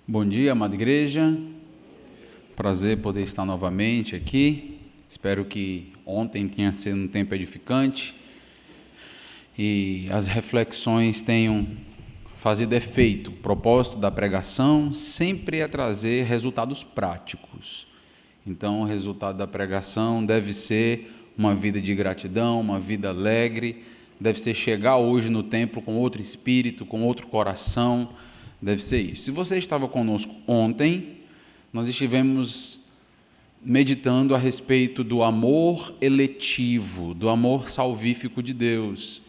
Bom dia, amada igreja. Prazer poder estar novamente aqui. Espero que ontem tenha sido um tempo edificante e as reflexões tenham fazido efeito. O propósito da pregação sempre é trazer resultados práticos. Então, o resultado da pregação deve ser uma vida de gratidão, uma vida alegre, deve ser chegar hoje no templo com outro espírito, com outro coração. Deve ser isso. Se você estava conosco ontem, nós estivemos meditando a respeito do amor eletivo, do amor salvífico de Deus.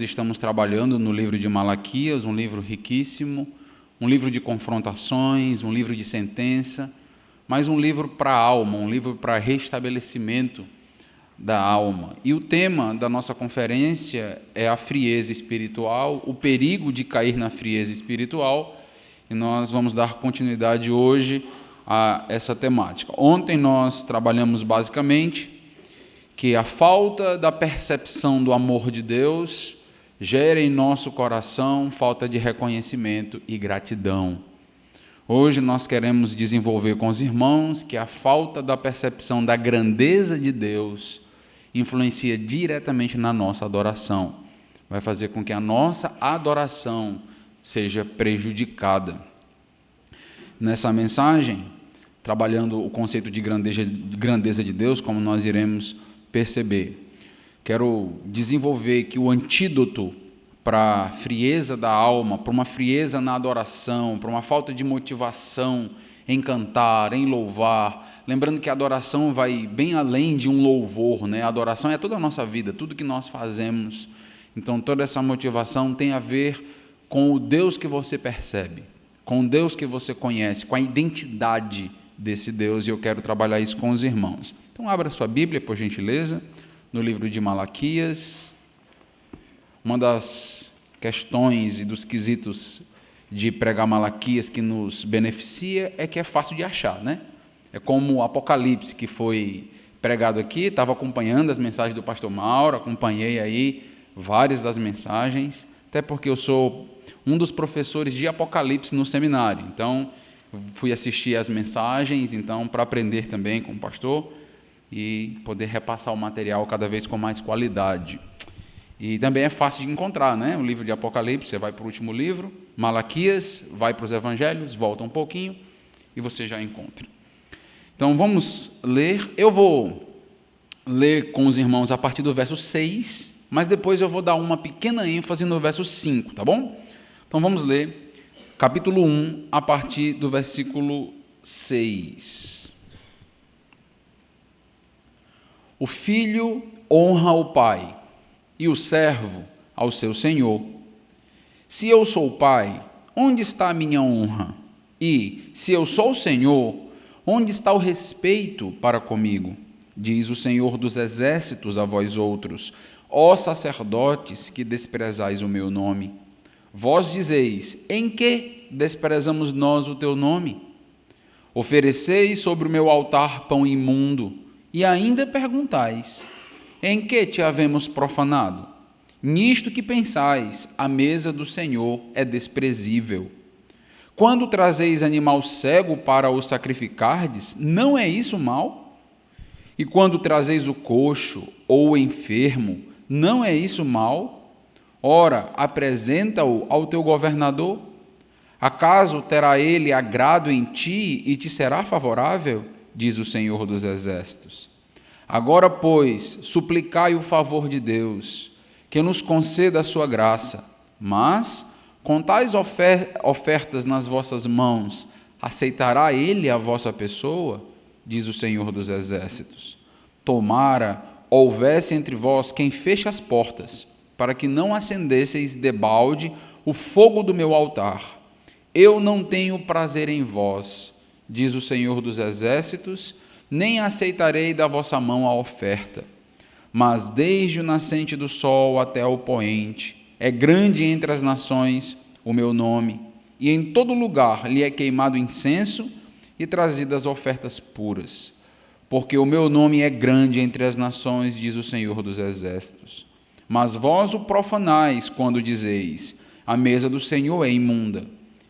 Estamos trabalhando no livro de Malaquias, um livro riquíssimo, um livro de confrontações, um livro de sentença, mas um livro para a alma, um livro para restabelecimento da alma. E o tema da nossa conferência é a frieza espiritual, o perigo de cair na frieza espiritual, e nós vamos dar continuidade hoje a essa temática. Ontem nós trabalhamos basicamente que a falta da percepção do amor de Deus gera em nosso coração falta de reconhecimento e gratidão. Hoje nós queremos desenvolver com os irmãos que a falta da percepção da grandeza de Deus influencia diretamente na nossa adoração. Vai fazer com que a nossa adoração seja prejudicada. Nessa mensagem, trabalhando o conceito de grandeza de Deus, como nós iremos perceber, quero desenvolver que o antídoto para a frieza da alma, para uma frieza na adoração, para uma falta de motivação em cantar, em louvar, lembrando que a adoração vai bem além de um louvor, né? A adoração é toda a nossa vida, tudo que nós fazemos. Então, toda essa motivação tem a ver com o Deus que você percebe, com o Deus que você conhece, com a identidade desse Deus, e eu quero trabalhar isso com os irmãos. Então, abra sua Bíblia, por gentileza, no livro de Malaquias. Uma das questões e dos quesitos de pregar Malaquias que nos beneficia é que é fácil de achar, né? É como o Apocalipse, que foi pregado aqui, estava acompanhando as mensagens do pastor Mauro, acompanhei aí várias das mensagens, até porque eu sou um dos professores de Apocalipse no seminário, então fui assistir as mensagens, então para aprender também com o pastor e poder repassar o material cada vez com mais qualidade. E também é fácil de encontrar, né? O livro de Apocalipse, você vai para o último livro, Malaquias, vai para os Evangelhos, volta um pouquinho e você já encontra. Então vamos ler, eu vou ler com os irmãos a partir do verso 6, mas depois eu vou dar uma pequena ênfase no verso 5, tá bom? Então vamos ler capítulo 1, a partir do versículo 6. O filho honra o pai, e o servo ao seu senhor. Se eu sou o pai, onde está a minha honra? E, se eu sou o Senhor, onde está o respeito para comigo? Diz o Senhor dos exércitos a vós outros, ó sacerdotes que desprezais o meu nome. Vós dizeis, em que desprezamos nós o teu nome? Ofereceis sobre o meu altar pão imundo, e ainda perguntais, em que te havemos profanado? Nisto que pensais, a mesa do Senhor é desprezível. Quando trazeis animal cego para o sacrificardes, não é isso mal? E quando trazeis o coxo ou o enfermo, não é isso mal? Ora, apresenta-o ao teu governador. Acaso terá ele agrado em ti e te será favorável? Diz o Senhor dos exércitos. Agora, pois, suplicai o favor de Deus, que nos conceda a sua graça, mas, com tais ofertas nas vossas mãos, aceitará ele a vossa pessoa? Diz o Senhor dos exércitos. Tomara houvesse entre vós quem feche as portas, para que não acendesseis debalde o fogo do meu altar. Eu não tenho prazer em vós, diz o Senhor dos exércitos, nem aceitarei da vossa mão a oferta. Mas desde o nascente do sol até o poente, é grande entre as nações o meu nome, e em todo lugar lhe é queimado incenso e trazidas ofertas puras. Porque o meu nome é grande entre as nações, diz o Senhor dos exércitos. Mas vós o profanais quando dizeis, a mesa do Senhor é imunda.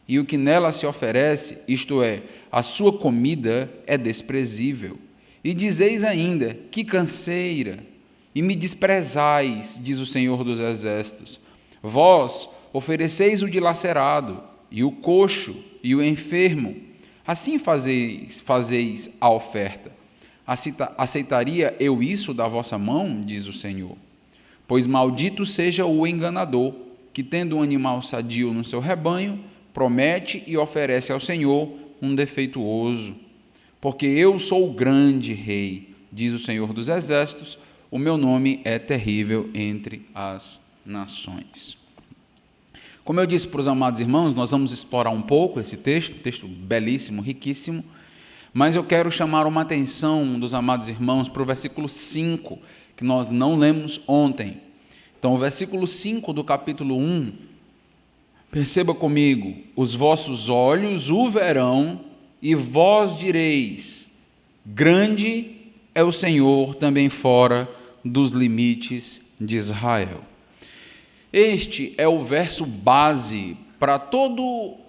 e o que nela se oferece, isto é, a sua comida, é desprezível. E dizeis ainda, que canseira, e me desprezais, diz o Senhor dos Exércitos. Vós ofereceis o dilacerado, e o coxo, e o enfermo. Assim fazeis a oferta. Aceitaria eu isso da vossa mão, diz o Senhor? Pois maldito seja o enganador, que tendo um animal sadio no seu rebanho, promete e oferece ao Senhor um defeituoso. Porque eu sou o grande rei, diz o Senhor dos Exércitos, o meu nome é terrível entre as nações. Como eu disse para os amados irmãos, nós vamos explorar um pouco esse texto belíssimo, riquíssimo, mas eu quero chamar uma atenção dos amados irmãos para o versículo 5, que nós não lemos ontem. Então, o versículo 5 do capítulo 1, perceba comigo, os vossos olhos o verão, e vós direis, grande é o Senhor também fora dos limites de Israel. Este é o verso base para toda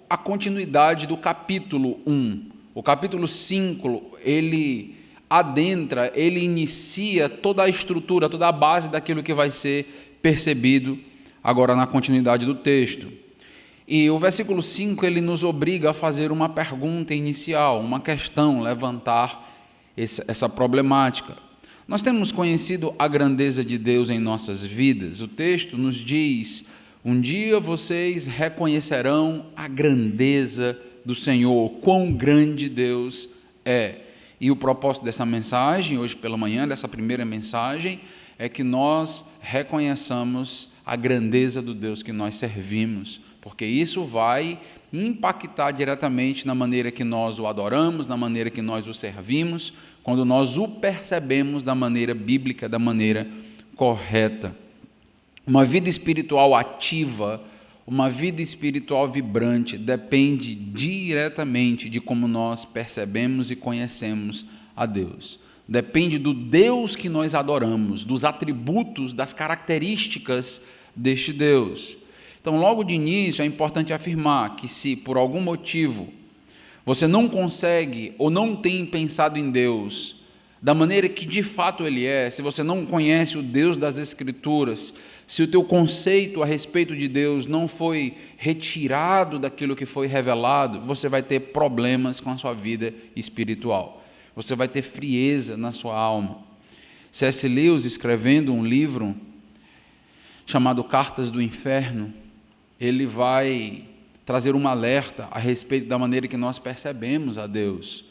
a continuidade do capítulo 1. O capítulo 5, ele adentra, ele inicia toda a estrutura, toda a base daquilo que vai ser percebido agora na continuidade do texto. E o versículo 5, ele nos obriga a fazer uma pergunta inicial, uma questão, levantar essa problemática. Nós temos conhecido a grandeza de Deus em nossas vidas. O texto nos diz, um dia vocês reconhecerão a grandeza do Senhor, quão grande Deus é. E o propósito dessa mensagem, hoje pela manhã, dessa primeira mensagem, é que nós reconheçamos a grandeza do Deus que nós servimos, porque isso vai impactar diretamente na maneira que nós o adoramos, na maneira que nós o servimos, quando nós o percebemos da maneira bíblica, da maneira correta. Uma vida espiritual ativa, uma vida espiritual vibrante, depende diretamente de como nós percebemos e conhecemos a Deus. Depende do Deus que nós adoramos, dos atributos, das características deste Deus. Então, logo de início, é importante afirmar que se, por algum motivo, você não consegue ou não tem pensado em Deus da maneira que de fato Ele é, se você não conhece o Deus das Escrituras, se o teu conceito a respeito de Deus não foi retirado daquilo que foi revelado, você vai ter problemas com a sua vida espiritual. Você vai ter frieza na sua alma. C.S. Lewis, escrevendo um livro chamado Cartas do Inferno, ele vai trazer um alerta a respeito da maneira que nós percebemos a Deus.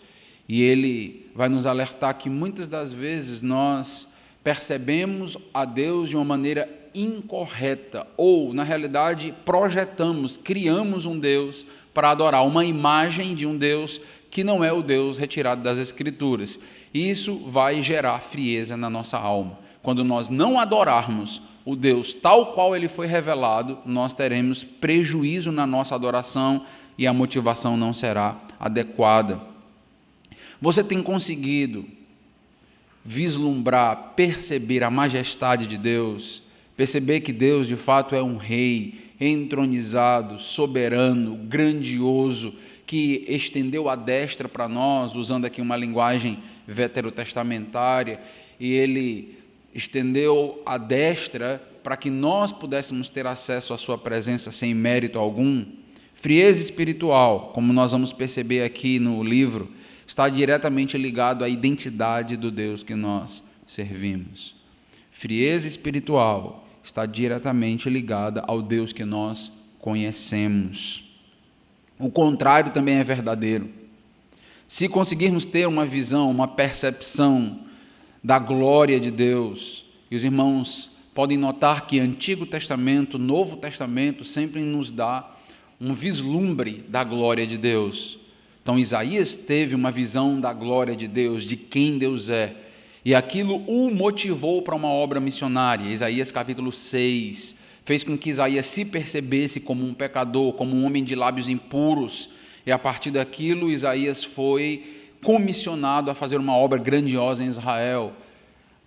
E ele vai nos alertar que muitas das vezes nós percebemos a Deus de uma maneira incorreta, ou, na realidade, projetamos, criamos um Deus para adorar, uma imagem de um Deus que não é o Deus retirado das Escrituras. Isso vai gerar frieza na nossa alma. Quando nós não adorarmos o Deus tal qual Ele foi revelado, nós teremos prejuízo na nossa adoração e a motivação não será adequada. Você tem conseguido vislumbrar, perceber a majestade de Deus, perceber que Deus de fato é um rei entronizado, soberano, grandioso, que estendeu a destra para nós, usando aqui uma linguagem veterotestamentária, e Ele estendeu a destra para que nós pudéssemos ter acesso à sua presença sem mérito algum. Frieza espiritual, como nós vamos perceber aqui no livro, está diretamente ligado à identidade do Deus que nós servimos. Frieza espiritual está diretamente ligada ao Deus que nós conhecemos. O contrário também é verdadeiro. Se conseguirmos ter uma visão, uma percepção da glória de Deus, e os irmãos podem notar que Antigo Testamento, Novo Testamento sempre nos dá um vislumbre da glória de Deus. Então Isaías teve uma visão da glória de Deus, de quem Deus é, e aquilo o motivou para uma obra missionária. Isaías capítulo 6 fez com que Isaías se percebesse como um pecador, como um homem de lábios impuros, e a partir daquilo Isaías foi comissionado a fazer uma obra grandiosa em Israel.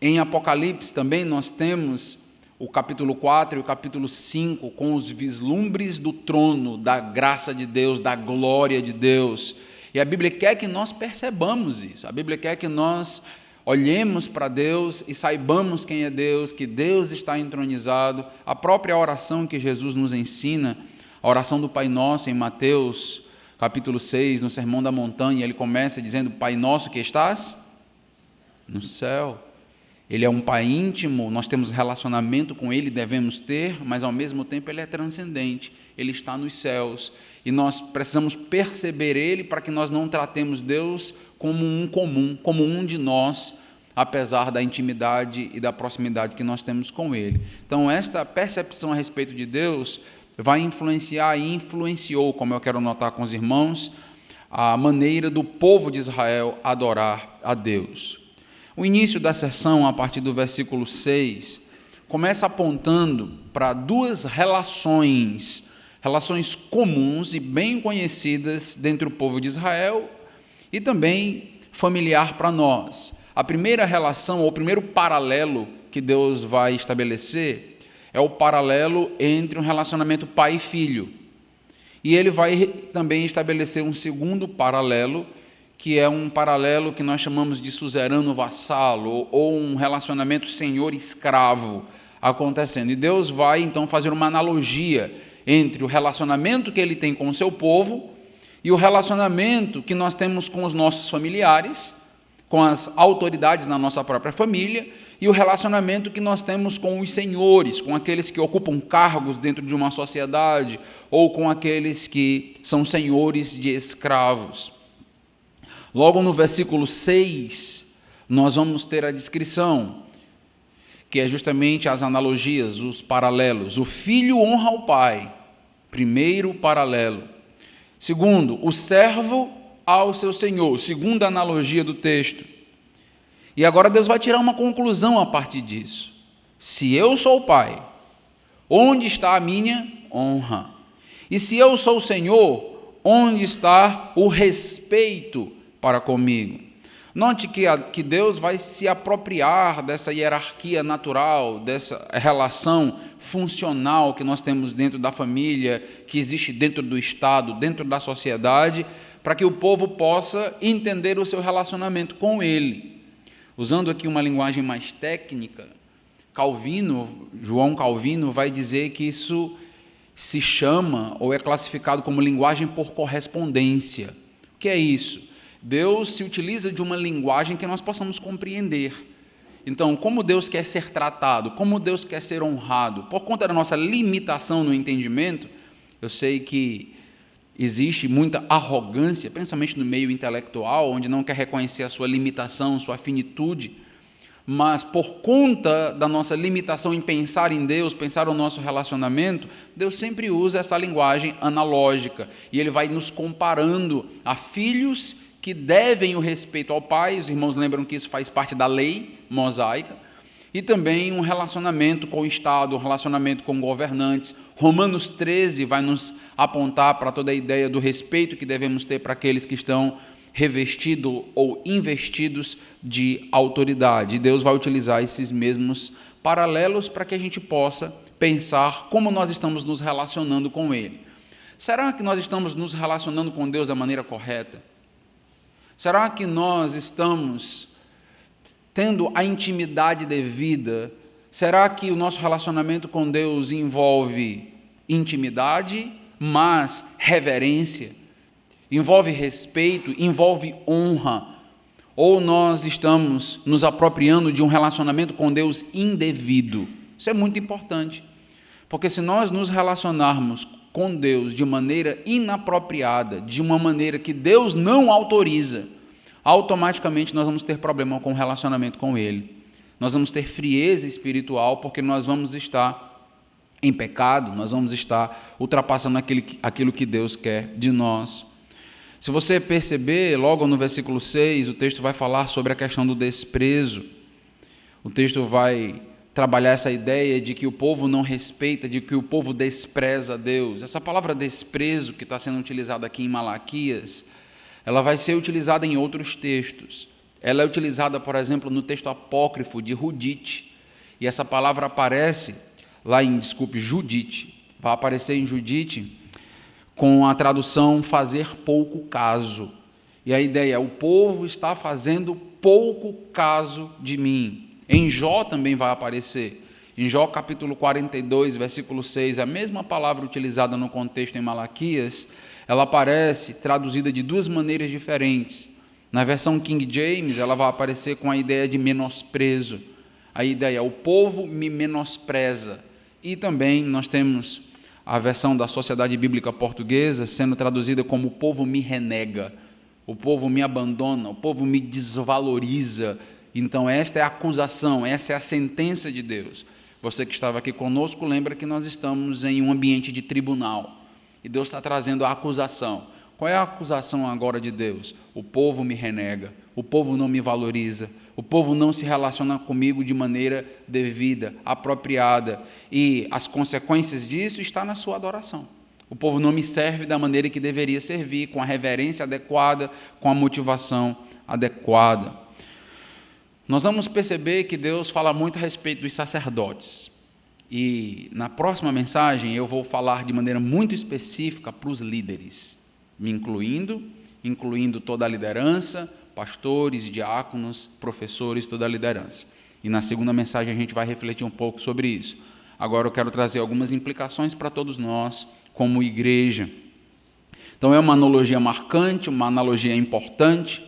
Em Apocalipse também nós temos o capítulo 4 e o capítulo 5, com os vislumbres do trono, da graça de Deus, da glória de Deus. E a Bíblia quer que nós percebamos isso, a Bíblia quer que nós olhemos para Deus e saibamos quem é Deus, que Deus está entronizado. A própria oração que Jesus nos ensina, a oração do Pai Nosso em Mateus, capítulo 6, no Sermão da Montanha, ele começa dizendo: Pai Nosso que estás no céu. Ele é um Pai íntimo, nós temos relacionamento com Ele, devemos ter, mas ao mesmo tempo Ele é transcendente, Ele está nos céus, e nós precisamos perceber Ele para que nós não tratemos Deus como um comum, como um de nós, apesar da intimidade e da proximidade que nós temos com Ele. Então, esta percepção a respeito de Deus vai influenciar e influenciou, como eu quero notar com os irmãos, a maneira do povo de Israel adorar a Deus. O início da sessão, a partir do versículo 6, começa apontando para duas relações comuns e bem conhecidas dentre o povo de Israel e também familiar para nós. A primeira relação, ou o primeiro paralelo que Deus vai estabelecer é o paralelo entre um relacionamento pai e filho. E ele vai também estabelecer um segundo paralelo, que é um paralelo que nós chamamos de suzerano-vassalo, ou um relacionamento senhor-escravo acontecendo. E Deus vai, então, fazer uma analogia entre o relacionamento que Ele tem com o seu povo e o relacionamento que nós temos com os nossos familiares, com as autoridades na nossa própria família, e o relacionamento que nós temos com os senhores, com aqueles que ocupam cargos dentro de uma sociedade, ou com aqueles que são senhores de escravos. Logo no versículo 6, nós vamos ter a descrição, que é justamente as analogias, os paralelos. O filho honra o pai, primeiro paralelo. Segundo, o servo ao seu senhor, segunda analogia do texto. E agora Deus vai tirar uma conclusão a partir disso. Se eu sou o pai, onde está a minha honra? E se eu sou o Senhor, onde está o respeito para comigo? Note que Deus vai se apropriar dessa hierarquia natural, dessa relação funcional que nós temos dentro da família, que existe dentro do Estado, dentro da sociedade, para que o povo possa entender o seu relacionamento com Ele. Usando aqui uma linguagem mais técnica, João Calvino vai dizer que isso se chama ou é classificado como linguagem por correspondência. O que é isso? Deus se utiliza de uma linguagem que nós possamos compreender. Então, como Deus quer ser tratado, como Deus quer ser honrado, por conta da nossa limitação no entendimento, eu sei que existe muita arrogância, principalmente no meio intelectual, onde não quer reconhecer a sua limitação, sua finitude, mas por conta da nossa limitação em pensar em Deus, pensar no nosso relacionamento, Deus sempre usa essa linguagem analógica, e Ele vai nos comparando a filhos que devem o respeito ao pai. Os irmãos lembram que isso faz parte da lei mosaica, e também um relacionamento com o Estado, um relacionamento com governantes. Romanos 13 vai nos apontar para toda a ideia do respeito que devemos ter para aqueles que estão revestidos ou investidos de autoridade. E Deus vai utilizar esses mesmos paralelos para que a gente possa pensar como nós estamos nos relacionando com Ele. Será que nós estamos nos relacionando com Deus da maneira correta? Será que nós estamos tendo a intimidade devida? Será que o nosso relacionamento com Deus envolve intimidade, mas reverência? Envolve respeito, envolve honra? Ou nós estamos nos apropriando de um relacionamento com Deus indevido? Isso é muito importante, porque se nós nos relacionarmos com Deus de maneira inapropriada, de uma maneira que Deus não autoriza, automaticamente nós vamos ter problema com o relacionamento com Ele. Nós vamos ter frieza espiritual, porque nós vamos estar em pecado, nós vamos estar ultrapassando aquilo que Deus quer de nós. Se você perceber, logo no versículo 6, o texto vai falar sobre a questão do desprezo. O texto vai trabalhar essa ideia de que o povo não respeita, de que o povo despreza a Deus. Essa palavra desprezo, que está sendo utilizada aqui em Malaquias, ela vai ser utilizada em outros textos. Ela é utilizada, por exemplo, no texto apócrifo de Judite, e essa palavra aparece Judite, vai aparecer em Judite com a tradução fazer pouco caso. E a ideia é, o povo está fazendo pouco caso de mim. Em Jó também vai aparecer. Em Jó capítulo 42, versículo 6, a mesma palavra utilizada no contexto em Malaquias, ela aparece traduzida de duas maneiras diferentes. Na versão King James, ela vai aparecer com a ideia de menosprezo. A ideia é, o povo me menospreza. E também nós temos a versão da Sociedade Bíblica Portuguesa sendo traduzida como o povo me renega, o povo me abandona, o povo me desvaloriza. Então esta é a acusação, essa é a sentença de Deus. Você que estava aqui conosco lembra que nós estamos em um ambiente de tribunal e Deus está trazendo a acusação. Qual é a acusação agora de Deus? O povo me renega, o povo não me valoriza, o povo não se relaciona comigo de maneira devida, apropriada, e as consequências disso estão na sua adoração. O povo não me serve da maneira que deveria servir, com a reverência adequada, com a motivação adequada. Nós vamos perceber que Deus fala muito a respeito dos sacerdotes. E na próxima mensagem eu vou falar de maneira muito específica para os líderes, me incluindo toda a liderança, pastores, diáconos, professores, toda a liderança. E na segunda mensagem a gente vai refletir um pouco sobre isso. Agora eu quero trazer algumas implicações para todos nós, como igreja. Então é uma analogia marcante, uma analogia importante,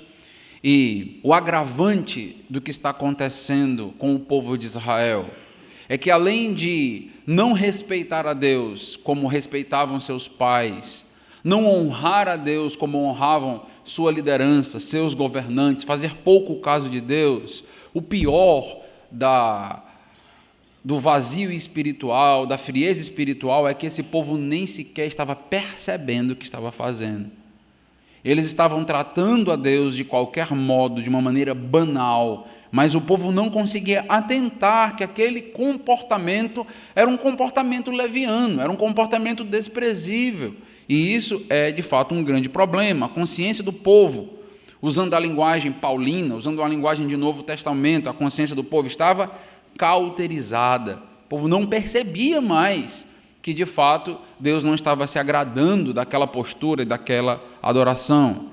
e o agravante do que está acontecendo com o povo de Israel é que, além de não respeitar a Deus como respeitavam seus pais, não honrar a Deus como honravam sua liderança, seus governantes, fazer pouco caso de Deus, o pior do vazio espiritual, da frieza espiritual, é que esse povo nem sequer estava percebendo o que estava fazendo. Eles estavam tratando a Deus de qualquer modo, de uma maneira banal, mas o povo não conseguia atentar que aquele comportamento era um comportamento leviano, era um comportamento desprezível. E isso é, de fato, um grande problema. A consciência do povo, usando a linguagem paulina, usando a linguagem de Novo Testamento, a consciência do povo estava cauterizada. O povo não percebia mais que, de fato, Deus não estava se agradando daquela postura e daquela adoração.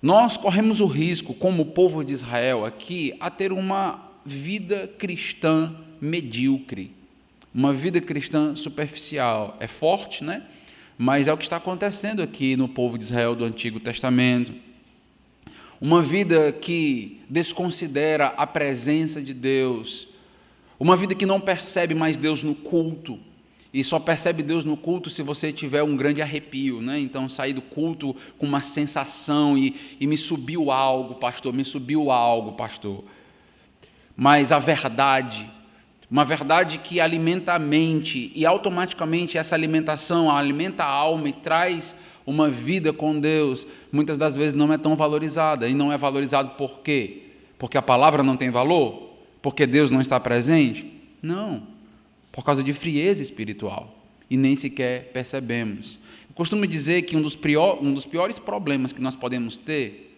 Nós corremos o risco, como povo de Israel aqui, a ter uma vida cristã medíocre, uma vida cristã superficial. É forte, né? Mas é o que está acontecendo aqui no povo de Israel do Antigo Testamento. Uma vida que desconsidera a presença de Deus, uma vida que não percebe mais Deus no culto, e só percebe Deus no culto se você tiver um grande arrepio, né? Então, sair do culto com uma sensação e me subiu algo, pastor, Mas a verdade, uma verdade que alimenta a mente, e automaticamente essa alimentação alimenta a alma e traz uma vida com Deus, muitas das vezes não é tão valorizada. E não é valorizado por quê? Porque a palavra não tem valor? Porque Deus não está presente? Não. Por causa de frieza espiritual, e nem sequer percebemos. Eu costumo dizer que um dos piores problemas que nós podemos ter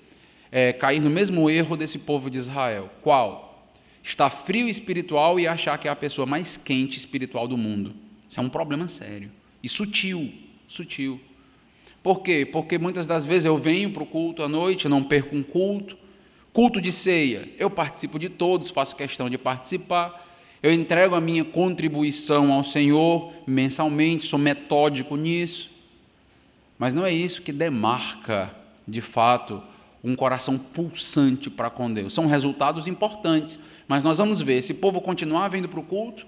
é cair no mesmo erro desse povo de Israel. Qual? Estar frio espiritual e achar que é a pessoa mais quente espiritual do mundo. Isso é um problema sério e sutil. Por quê? Porque muitas das vezes eu venho para o culto à noite, eu não perco um culto de ceia, eu participo de todos, faço questão de participar. Eu entrego a minha contribuição ao Senhor mensalmente, sou metódico nisso, mas não é isso que demarca, de fato, um coração pulsante para com Deus. São resultados importantes, mas nós vamos ver, esse povo continuava indo para o culto,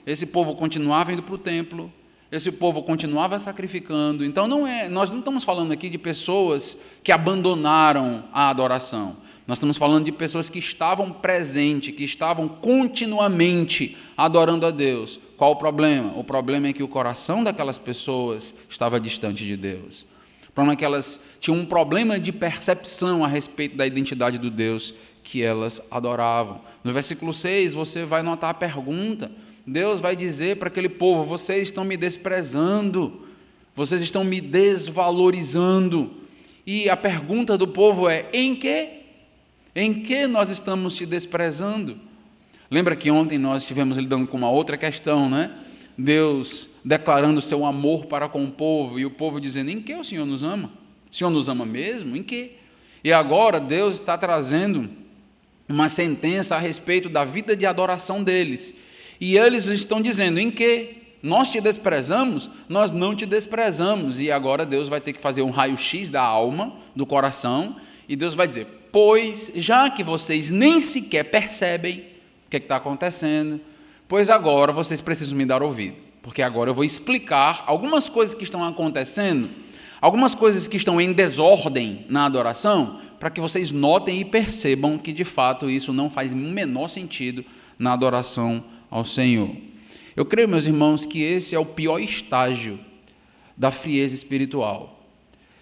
esse povo continuava indo para o templo, esse povo continuava sacrificando. Então nós não estamos falando aqui de pessoas que abandonaram a adoração. Nós estamos falando de pessoas que estavam presentes, que estavam continuamente adorando a Deus. Qual o problema? O problema é que o coração daquelas pessoas estava distante de Deus. O problema é que elas tinham um problema de percepção a respeito da identidade do Deus que elas adoravam. No versículo 6, você vai notar a pergunta. Deus vai dizer para aquele povo: vocês estão me desprezando, vocês estão me desvalorizando. E a pergunta do povo é: em quê? Em que nós estamos te desprezando? Lembra que ontem nós estivemos lidando com uma outra questão, né? Deus declarando o seu amor para com o povo, e o povo dizendo: em que o Senhor nos ama? O Senhor nos ama mesmo? Em que? E agora Deus está trazendo uma sentença a respeito da vida de adoração deles. E eles estão dizendo: em que? Nós te desprezamos? Nós não te desprezamos. E agora Deus vai ter que fazer um raio-x da alma, do coração, e Deus vai dizer: pois, já que vocês nem sequer percebem o que está acontecendo, pois agora vocês precisam me dar ouvido, porque agora eu vou explicar algumas coisas que estão acontecendo, algumas coisas que estão em desordem na adoração, para que vocês notem e percebam que de fato isso não faz o menor sentido na adoração ao Senhor. Eu creio, meus irmãos, que esse é o pior estágio da frieza espiritual.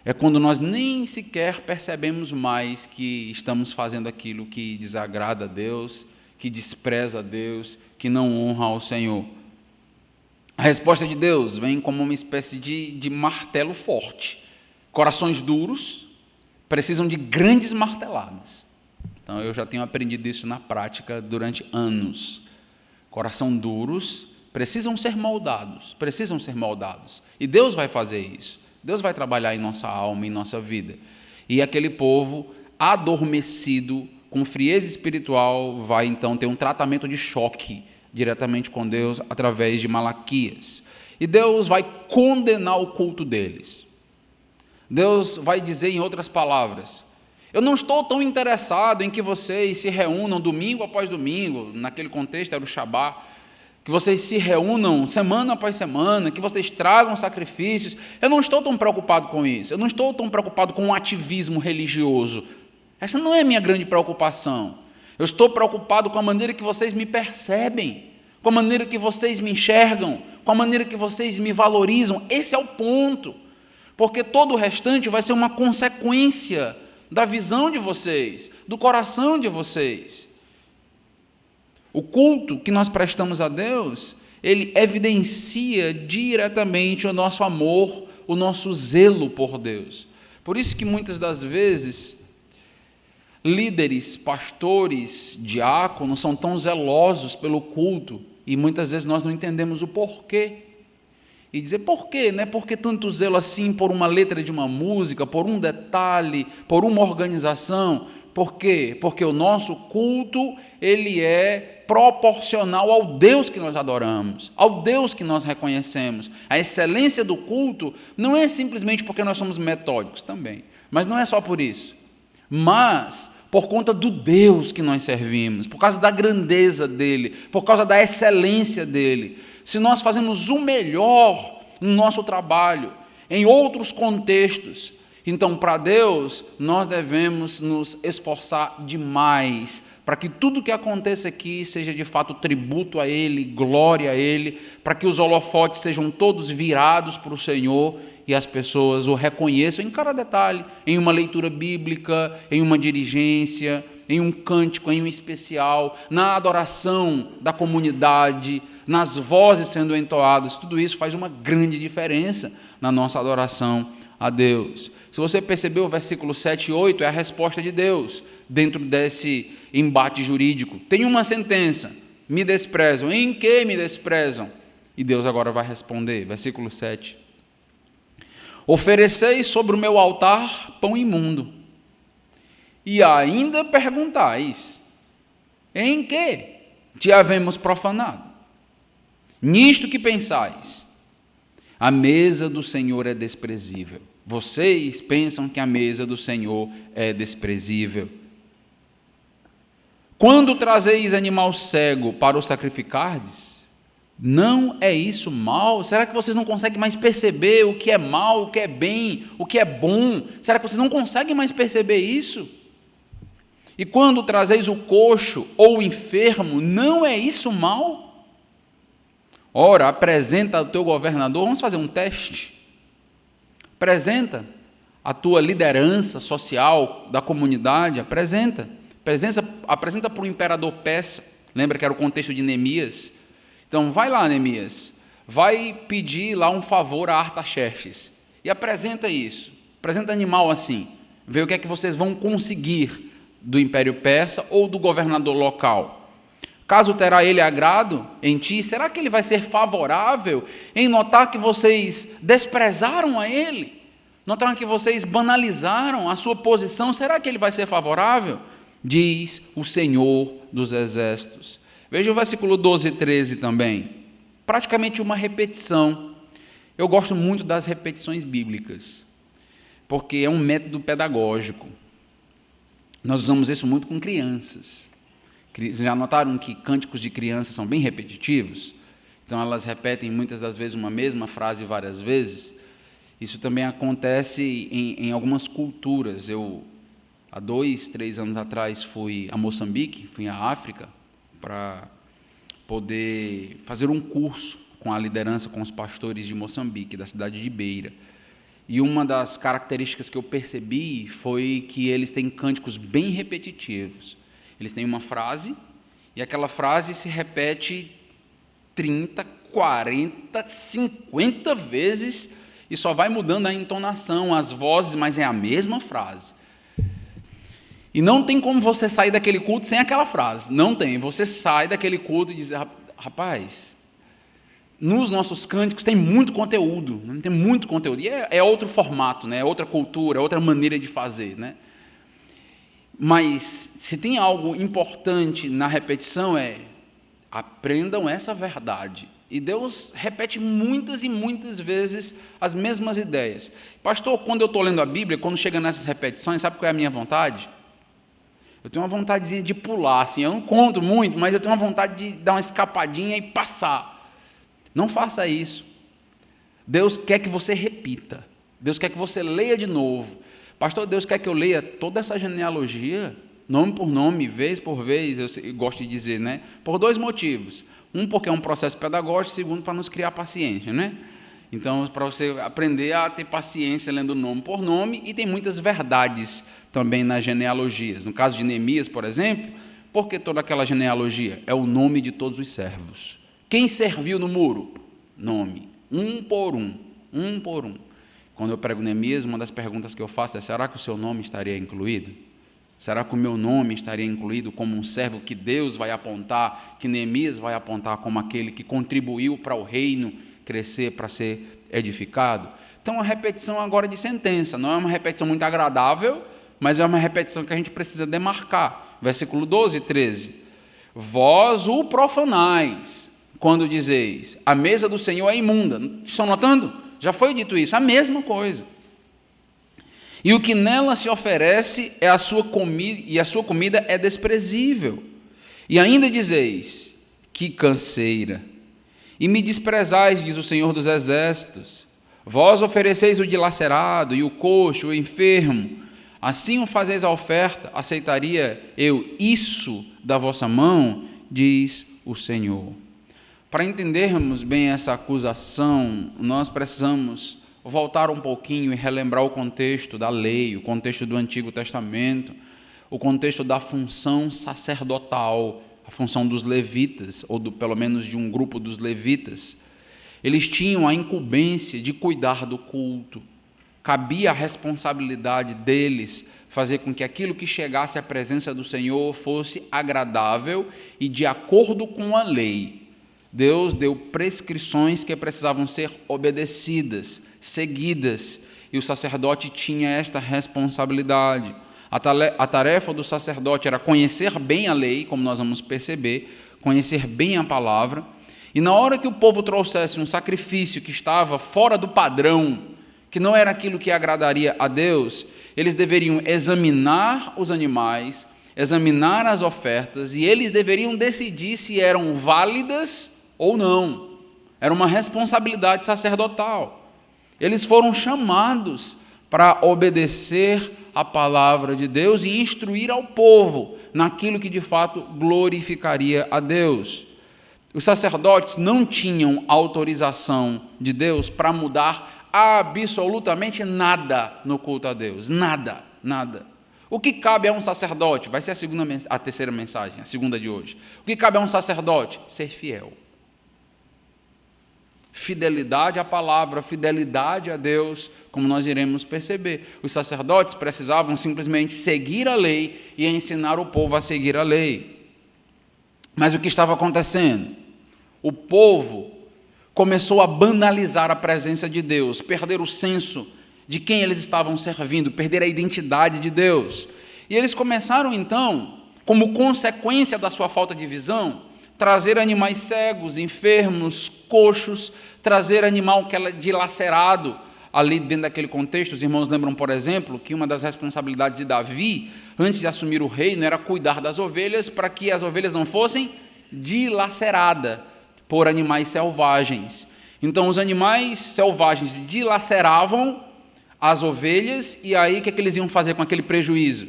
É quando nós nem sequer percebemos mais que estamos fazendo aquilo que desagrada a Deus, que despreza a Deus, que não honra ao Senhor. A resposta de Deus vem como uma espécie de martelo forte. Corações duros precisam de grandes marteladas. Então, eu já tenho aprendido isso na prática durante anos. Coração duros precisam ser moldados. E Deus vai fazer isso. Deus vai trabalhar em nossa alma, em nossa vida. E aquele povo adormecido, com frieza espiritual, vai então ter um tratamento de choque diretamente com Deus através de Malaquias. E Deus vai condenar o culto deles. Deus vai dizer, em outras palavras: eu não estou tão interessado em que vocês se reúnam domingo após domingo, naquele contexto era o Shabá, que vocês se reúnam semana após semana, que vocês tragam sacrifícios. Eu não estou tão preocupado com isso, eu não estou tão preocupado com o ativismo religioso. Essa não é a minha grande preocupação. Eu estou preocupado com a maneira que vocês me percebem, com a maneira que vocês me enxergam, com a maneira que vocês me valorizam. Esse é o ponto, porque todo o restante vai ser uma consequência da visão de vocês, do coração de vocês. O culto que nós prestamos a Deus, ele evidencia diretamente o nosso amor, o nosso zelo por Deus. Por isso que muitas das vezes líderes, pastores, diáconos são tão zelosos pelo culto, e muitas vezes nós não entendemos o porquê. E dizer: por quê? Né? Por que tanto zelo assim por uma letra de uma música, por um detalhe, por uma organização? Por quê? Porque o nosso culto, ele é proporcional ao Deus que nós adoramos, ao Deus que nós reconhecemos. A excelência do culto não é simplesmente porque nós somos metódicos também, mas não é só por isso, mas por conta do Deus que nós servimos, por causa da grandeza dele, por causa da excelência dele. Se nós fazemos o melhor no nosso trabalho, em outros contextos, então, para Deus, nós devemos nos esforçar demais para que tudo que aconteça aqui seja de fato tributo a Ele, glória a Ele, para que os holofotes sejam todos virados para o Senhor e as pessoas o reconheçam em cada detalhe, em uma leitura bíblica, em uma dirigência, em um cântico, em um especial, na adoração da comunidade, nas vozes sendo entoadas. Tudo isso faz uma grande diferença na nossa adoração a Deus. Se você percebeu, o versículo 7 e 8 é a resposta de Deus dentro desse embate jurídico. Tem uma sentença: me desprezam. Em que me desprezam? E Deus agora vai responder, versículo 7. Ofereceis sobre o meu altar pão imundo, e ainda perguntais: em que te havemos profanado? Nisto que pensais: a mesa do Senhor é desprezível. Vocês pensam que a mesa do Senhor é desprezível. Quando trazeis animal cego para o sacrificardes, não é isso mal? Será que vocês não conseguem mais perceber o que é mal, o que é bem, o que é bom? Será que vocês não conseguem mais perceber isso? E quando trazeis o coxo ou o enfermo, não é isso mal? Ora, apresenta ao teu governador. Vamos fazer um teste. Apresenta a tua liderança social da comunidade, apresenta para o imperador persa. Lembra que era o contexto de Neemias? Então, vai lá, Neemias, vai pedir lá um favor a Artaxerxes e apresenta isso, apresenta animal assim, vê o que é que vocês vão conseguir do Império Persa ou do governador local. Acaso terá ele agrado em ti? Será que ele vai ser favorável em notar que vocês desprezaram a ele? Notaram que vocês banalizaram a sua posição? Será que ele vai ser favorável? Diz o Senhor dos Exércitos. Veja o versículo 12 e 13 também. Praticamente uma repetição. Eu gosto muito das repetições bíblicas, porque é um método pedagógico. Nós usamos isso muito com crianças. Vocês já notaram que cânticos de crianças são bem repetitivos? Então elas repetem muitas das vezes uma mesma frase várias vezes. Isso também acontece em algumas culturas. Eu, há 2, 3 anos atrás, fui a Moçambique, fui à África, para poder fazer um curso com a liderança, com os pastores de Moçambique, da cidade de Beira. E uma das características que eu percebi foi que eles têm cânticos bem repetitivos. Eles têm uma frase, e aquela frase se repete 30, 40, 50 vezes, e só vai mudando a entonação, as vozes, mas é a mesma frase. E não tem como você sair daquele culto sem aquela frase. Não tem. Você sai daquele culto e diz, rapaz, nos nossos cânticos tem muito conteúdo. Né? Tem muito conteúdo. E é outro formato, né? É outra cultura, é outra maneira de fazer. Né? Mas, se tem algo importante na repetição, aprendam essa verdade. E Deus repete muitas e muitas vezes as mesmas ideias. Pastor, quando eu estou lendo a Bíblia, quando chega nessas repetições, sabe qual é a minha vontade? Eu tenho uma vontadezinha de pular, assim, eu não conto muito, mas eu tenho uma vontade de dar uma escapadinha e passar. Não faça isso. Deus quer que você repita. Deus quer que você leia de novo. Pastor, Deus quer que eu leia toda essa genealogia, nome por nome, vez por vez, eu gosto de dizer, né? Por 2 motivos. Um, porque é um processo pedagógico, segundo, para nos criar paciência, né? Então, para você aprender a ter paciência lendo nome por nome, e tem muitas verdades também nas genealogias. No caso de Neemias, por exemplo, por que toda aquela genealogia? É o nome de todos os servos. Quem serviu no muro? Nome. Um por um. Quando eu prego Neemias, uma das perguntas que eu faço é, será que o seu nome estaria incluído? Será que o meu nome estaria incluído como um servo que Deus vai apontar, que Neemias vai apontar como aquele que contribuiu para o reino crescer, para ser edificado? Então, a repetição agora de sentença, não é uma repetição muito agradável, mas é uma repetição que a gente precisa demarcar. Versículo 12 e 13. Vós o profanais, quando dizeis, a mesa do Senhor é imunda. Estão notando? Já foi dito isso, a mesma coisa. E o que nela se oferece é a sua comida, e a sua comida é desprezível. E ainda dizeis, que canseira. E me desprezais, diz o Senhor dos Exércitos. Vós ofereceis o dilacerado, e o coxo, o enfermo. Assim o fazeis a oferta, aceitaria eu isso da vossa mão, diz o Senhor. Para entendermos bem essa acusação, nós precisamos voltar um pouquinho e relembrar o contexto da lei, o contexto do Antigo Testamento, o contexto da função sacerdotal, a função dos levitas, ou pelo menos de um grupo dos levitas. Eles tinham a incumbência de cuidar do culto. Cabia a responsabilidade deles fazer com que aquilo que chegasse à presença do Senhor fosse agradável e de acordo com a lei. Deus deu prescrições que precisavam ser obedecidas, seguidas, e o sacerdote tinha esta responsabilidade. A tarefa do sacerdote era conhecer bem a lei, como nós vamos perceber, conhecer bem a palavra, e na hora que o povo trouxesse um sacrifício que estava fora do padrão, que não era aquilo que agradaria a Deus, eles deveriam examinar os animais, examinar as ofertas, e eles deveriam decidir se eram válidas ou não. Era uma responsabilidade sacerdotal. Eles foram chamados para obedecer a palavra de Deus e instruir ao povo naquilo que de fato glorificaria a Deus. Os sacerdotes não tinham autorização de Deus para mudar absolutamente nada no culto a Deus. Nada. O que cabe a um sacerdote? Vai ser a terceira mensagem, a segunda de hoje. O que cabe a um sacerdote? Ser fiel. Fidelidade à palavra, fidelidade a Deus, como nós iremos perceber. Os sacerdotes precisavam simplesmente seguir a lei e ensinar o povo a seguir a lei. Mas o que estava acontecendo? O povo começou a banalizar a presença de Deus, perder o senso de quem eles estavam servindo, perder a identidade de Deus. E eles começaram, então, como consequência da sua falta de visão, trazer animais cegos, enfermos, coxos, trazer animal que era dilacerado. Ali dentro daquele contexto, os irmãos lembram, por exemplo, que uma das responsabilidades de Davi, antes de assumir o reino, era cuidar das ovelhas para que as ovelhas não fossem dilaceradas por animais selvagens. Então, os animais selvagens dilaceravam as ovelhas, e aí o que eles iam fazer com aquele prejuízo?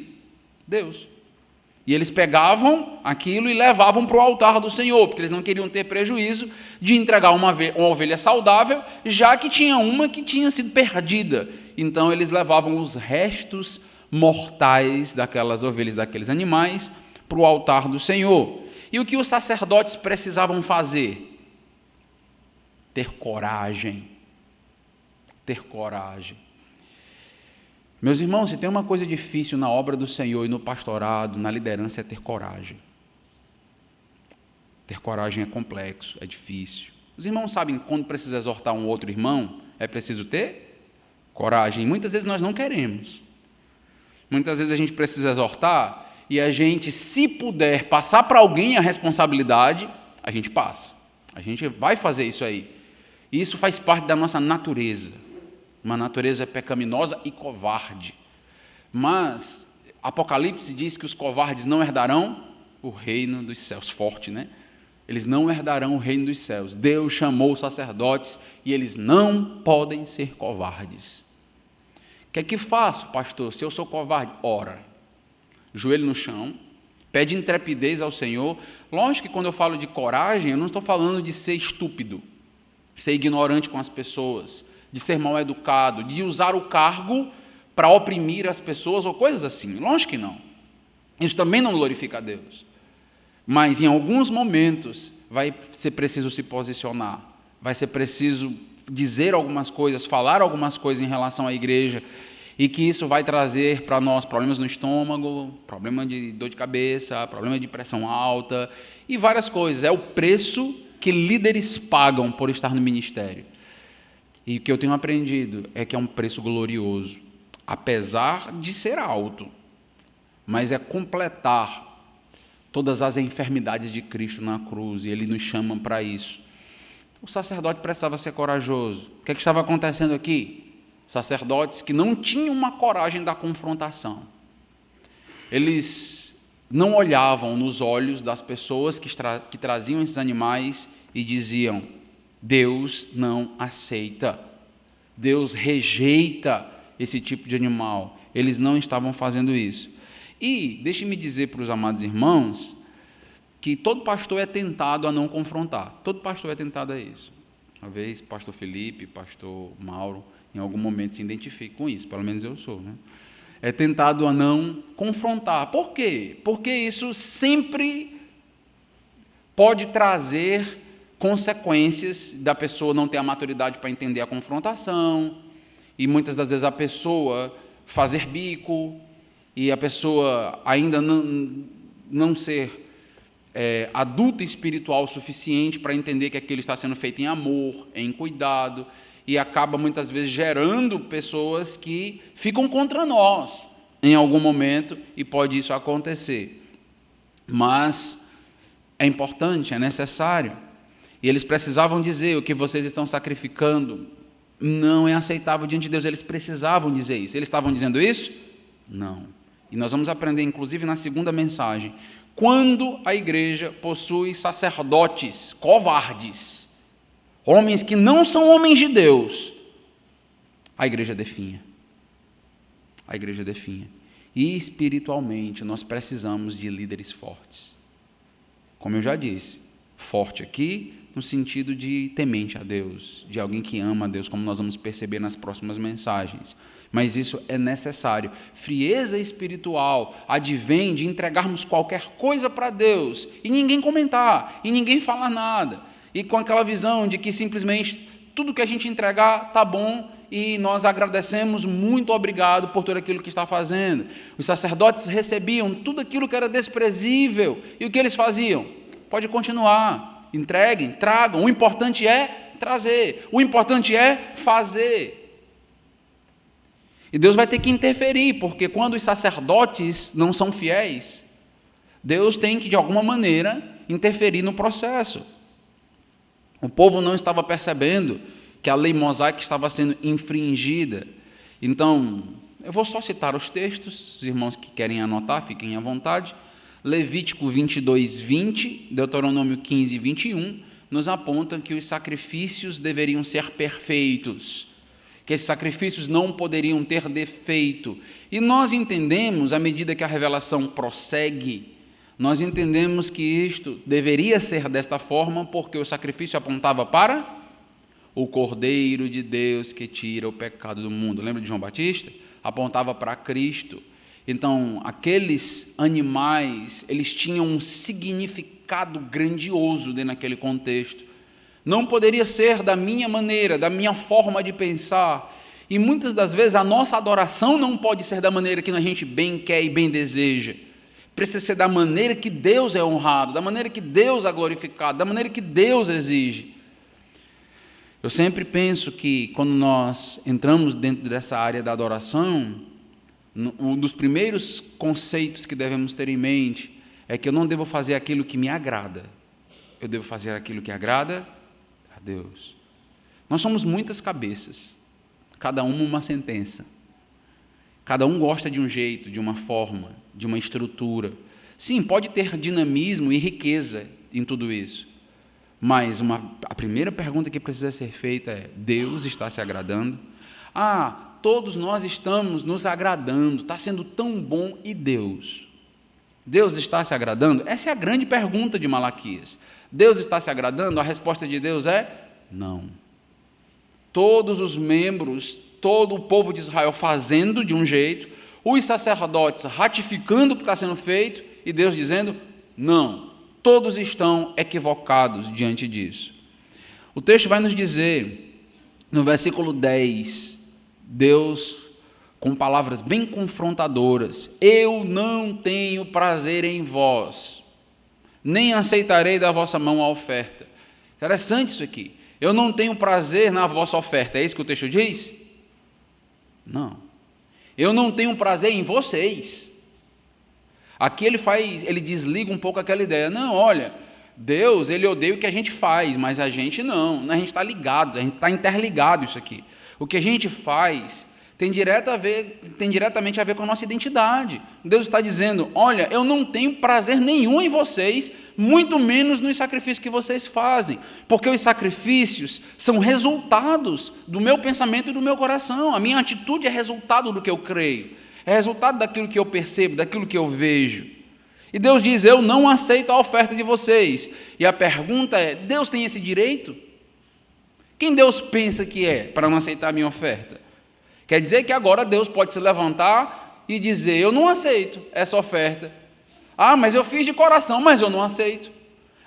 Deus. E eles pegavam aquilo e levavam para o altar do Senhor, porque eles não queriam ter prejuízo de entregar uma ovelha saudável, já que tinha uma que tinha sido perdida. Então, eles levavam os restos mortais daquelas ovelhas, daqueles animais, para o altar do Senhor. E o que os sacerdotes precisavam fazer? Ter coragem. Ter coragem. Meus irmãos, se tem uma coisa difícil na obra do Senhor e no pastorado, na liderança, é ter coragem. Ter coragem é complexo, é difícil. Os irmãos sabem que quando precisa exortar um outro irmão, é preciso ter coragem. E muitas vezes nós não queremos. Muitas vezes a gente precisa exortar e a gente, se puder passar para alguém a responsabilidade, a gente passa. A gente vai fazer isso aí. E isso faz parte da nossa natureza. Uma natureza pecaminosa e covarde. Mas Apocalipse diz que os covardes não herdarão o reino dos céus. Forte, né? Eles não herdarão o reino dos céus. Deus chamou os sacerdotes e eles não podem ser covardes. O que é que faço, pastor? Se eu sou covarde, ora. Joelho no chão, pede intrepidez ao Senhor. Lógico que quando eu falo de coragem, eu não estou falando de ser estúpido, ser ignorante com as pessoas, de ser mal educado, de usar o cargo para oprimir as pessoas ou coisas assim. Lógico que não. Isso também não glorifica a Deus. Mas em alguns momentos vai ser preciso se posicionar, vai ser preciso dizer algumas coisas, falar algumas coisas em relação à igreja, e que isso vai trazer para nós problemas no estômago, problema de dor de cabeça, problema de pressão alta e várias coisas. É o preço que líderes pagam por estar no ministério. E o que eu tenho aprendido é que é um preço glorioso, apesar de ser alto, mas é completar todas as enfermidades de Cristo na cruz, e Ele nos chama para isso. O sacerdote precisava ser corajoso. O que estava acontecendo aqui? Sacerdotes que não tinham uma coragem da confrontação. Eles não olhavam nos olhos das pessoas que traziam esses animais e diziam: Deus não aceita, Deus rejeita esse tipo de animal. Eles não estavam fazendo isso. E deixe-me dizer para os amados irmãos que todo pastor é tentado a não confrontar. Todo pastor é tentado a isso. Uma vez, pastor Felipe, pastor Mauro, em algum momento se identificam com isso, pelo menos eu sou, né? É tentado a não confrontar. Por quê? Porque isso sempre pode trazer consequências da pessoa não ter a maturidade para entender a confrontação, e muitas das vezes a pessoa fazer bico, e a pessoa ainda não ser adulta e espiritual o suficiente para entender que aquilo está sendo feito em amor, em cuidado, e acaba muitas vezes gerando pessoas que ficam contra nós em algum momento, e pode isso acontecer. Mas é importante, é necessário. E eles precisavam dizer: o que vocês estão sacrificando não é aceitável diante de Deus. Eles precisavam dizer isso. Eles estavam dizendo isso? Não. E nós vamos aprender, inclusive, na segunda mensagem, quando a igreja possui sacerdotes covardes, homens que não são homens de Deus, a igreja definha. A igreja definha. E espiritualmente nós precisamos de líderes fortes. Como eu já disse, forte aqui no sentido de temente a Deus, de alguém que ama a Deus, como nós vamos perceber nas próximas mensagens. Mas isso é necessário. Frieza espiritual advém de entregarmos qualquer coisa para Deus e ninguém comentar, e ninguém falar nada, e com aquela visão de que simplesmente tudo que a gente entregar está bom e nós agradecemos, muito obrigado por tudo aquilo que está fazendo. Os sacerdotes recebiam tudo aquilo que era desprezível, e o que eles faziam? pode continuar, entreguem, tragam, o importante é trazer, o importante é fazer. E Deus vai ter que interferir, porque quando os sacerdotes não são fiéis, Deus tem que, de alguma maneira, interferir no processo. O povo não estava percebendo que a lei mosaica estava sendo infringida. Então, eu vou só citar os textos, os irmãos que querem anotar, fiquem à vontade. Levítico 22, 20, Deuteronômio 15, 21, nos apontam que os sacrifícios deveriam ser perfeitos, que esses sacrifícios não poderiam ter defeito. E nós entendemos, à medida que a revelação prossegue, nós entendemos que isto deveria ser desta forma, porque o sacrifício apontava para o Cordeiro de Deus que tira o pecado do mundo. Lembra de João Batista? Apontava para Cristo. Então, aqueles animais, eles tinham um significado grandioso dentro daquele contexto. Não poderia ser da minha maneira, da minha forma de pensar. E muitas das vezes a nossa adoração não pode ser da maneira que a gente bem quer e bem deseja. Precisa ser da maneira que Deus é honrado, da maneira que Deus é glorificado, da maneira que Deus exige. Eu sempre penso que quando nós entramos dentro dessa área da adoração, um dos primeiros conceitos que devemos ter em mente é que eu não devo fazer aquilo que me agrada, eu devo fazer aquilo que agrada a Deus. Nós somos muitas cabeças, cada uma sentença. Cada um gosta de um jeito, de uma forma, de uma estrutura. Sim, pode ter dinamismo e riqueza em tudo isso. Mas a primeira pergunta que precisa ser feita é: Deus está se agradando? Todos nós estamos nos agradando, está sendo tão bom, e Deus? Deus está se agradando? Essa é a grande pergunta de Malaquias. Deus está se agradando? A resposta de Deus é não. Todos os membros, todo o povo de Israel fazendo de um jeito, os sacerdotes ratificando o que está sendo feito, e Deus dizendo não. Todos estão equivocados diante disso. O texto vai nos dizer, no versículo 10, Deus, com palavras bem confrontadoras: eu não tenho prazer em vós, nem aceitarei da vossa mão a oferta. Interessante isso aqui. Eu não tenho prazer na vossa oferta. É isso que o texto diz? Não. Eu não tenho prazer em vocês. Aqui ele desliga um pouco aquela ideia. Não, olha, Deus, ele odeia o que a gente faz, mas a gente não. A gente está ligado, a gente está interligado isso aqui. O que a gente faz tem diretamente a ver com a nossa identidade. Deus está dizendo: olha, eu não tenho prazer nenhum em vocês, muito menos nos sacrifícios que vocês fazem, porque os sacrifícios são resultados do meu pensamento e do meu coração. A minha atitude é resultado do que eu creio, é resultado daquilo que eu percebo, daquilo que eu vejo. E Deus diz: eu não aceito a oferta de vocês. E a pergunta é: Deus tem esse direito? Quem Deus pensa que é para não aceitar a minha oferta? Quer dizer que agora Deus pode se levantar e dizer: eu não aceito essa oferta. Mas eu fiz de coração, mas eu não aceito.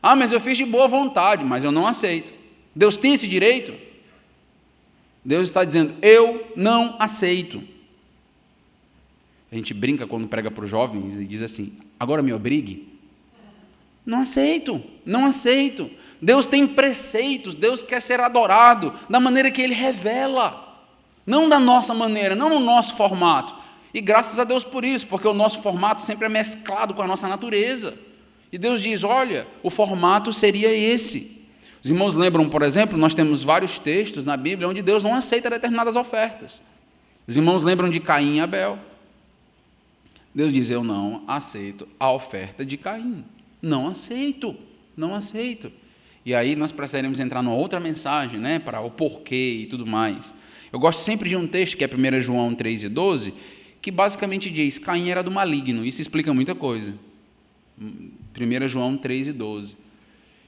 Mas eu fiz de boa vontade, mas eu não aceito. Deus tem esse direito? Deus está dizendo: eu não aceito. A gente brinca quando prega para os jovens e diz assim: agora me obrigue. Não aceito, não aceito. Deus tem preceitos, Deus quer ser adorado da maneira que Ele revela. Não da nossa maneira, não no nosso formato. E graças a Deus por isso, porque o nosso formato sempre é mesclado com a nossa natureza. E Deus diz: olha, o formato seria esse. Os irmãos lembram, por exemplo, nós temos vários textos na Bíblia onde Deus não aceita determinadas ofertas. Os irmãos lembram de Caim e Abel. Deus diz: eu não aceito a oferta de Caim. Não aceito, não aceito. E aí nós precisaremos entrar numa outra mensagem, né, para o porquê e tudo mais. Eu gosto sempre de um texto que é 1 João 3 e 12, que basicamente diz: Caim era do maligno. Isso explica muita coisa. 1 João 3 e 12.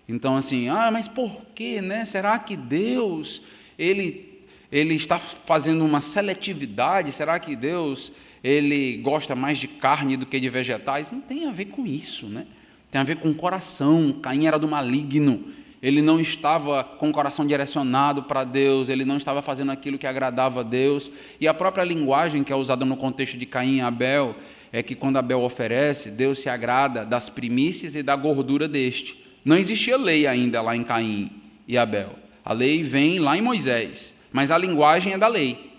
Então, assim, mas por quê, né? Será que Deus, ele está fazendo uma seletividade? Será que Deus, ele gosta mais de carne do que de vegetais? Não tem a ver com isso, né? Tem a ver com o coração. Caim era do maligno. Ele não estava com o coração direcionado para Deus, ele não estava fazendo aquilo que agradava a Deus. E a própria linguagem que é usada no contexto de Caim e Abel é que quando Abel oferece, Deus se agrada das primícias e da gordura deste. Não existia lei ainda lá em Caim e Abel. A lei vem lá em Moisés, mas a linguagem é da lei.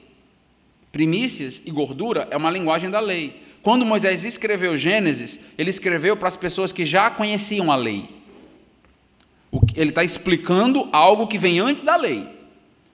Primícias e gordura é uma linguagem da lei. Quando Moisés escreveu Gênesis, ele escreveu para as pessoas que já conheciam a lei. Ele está explicando algo que vem antes da lei,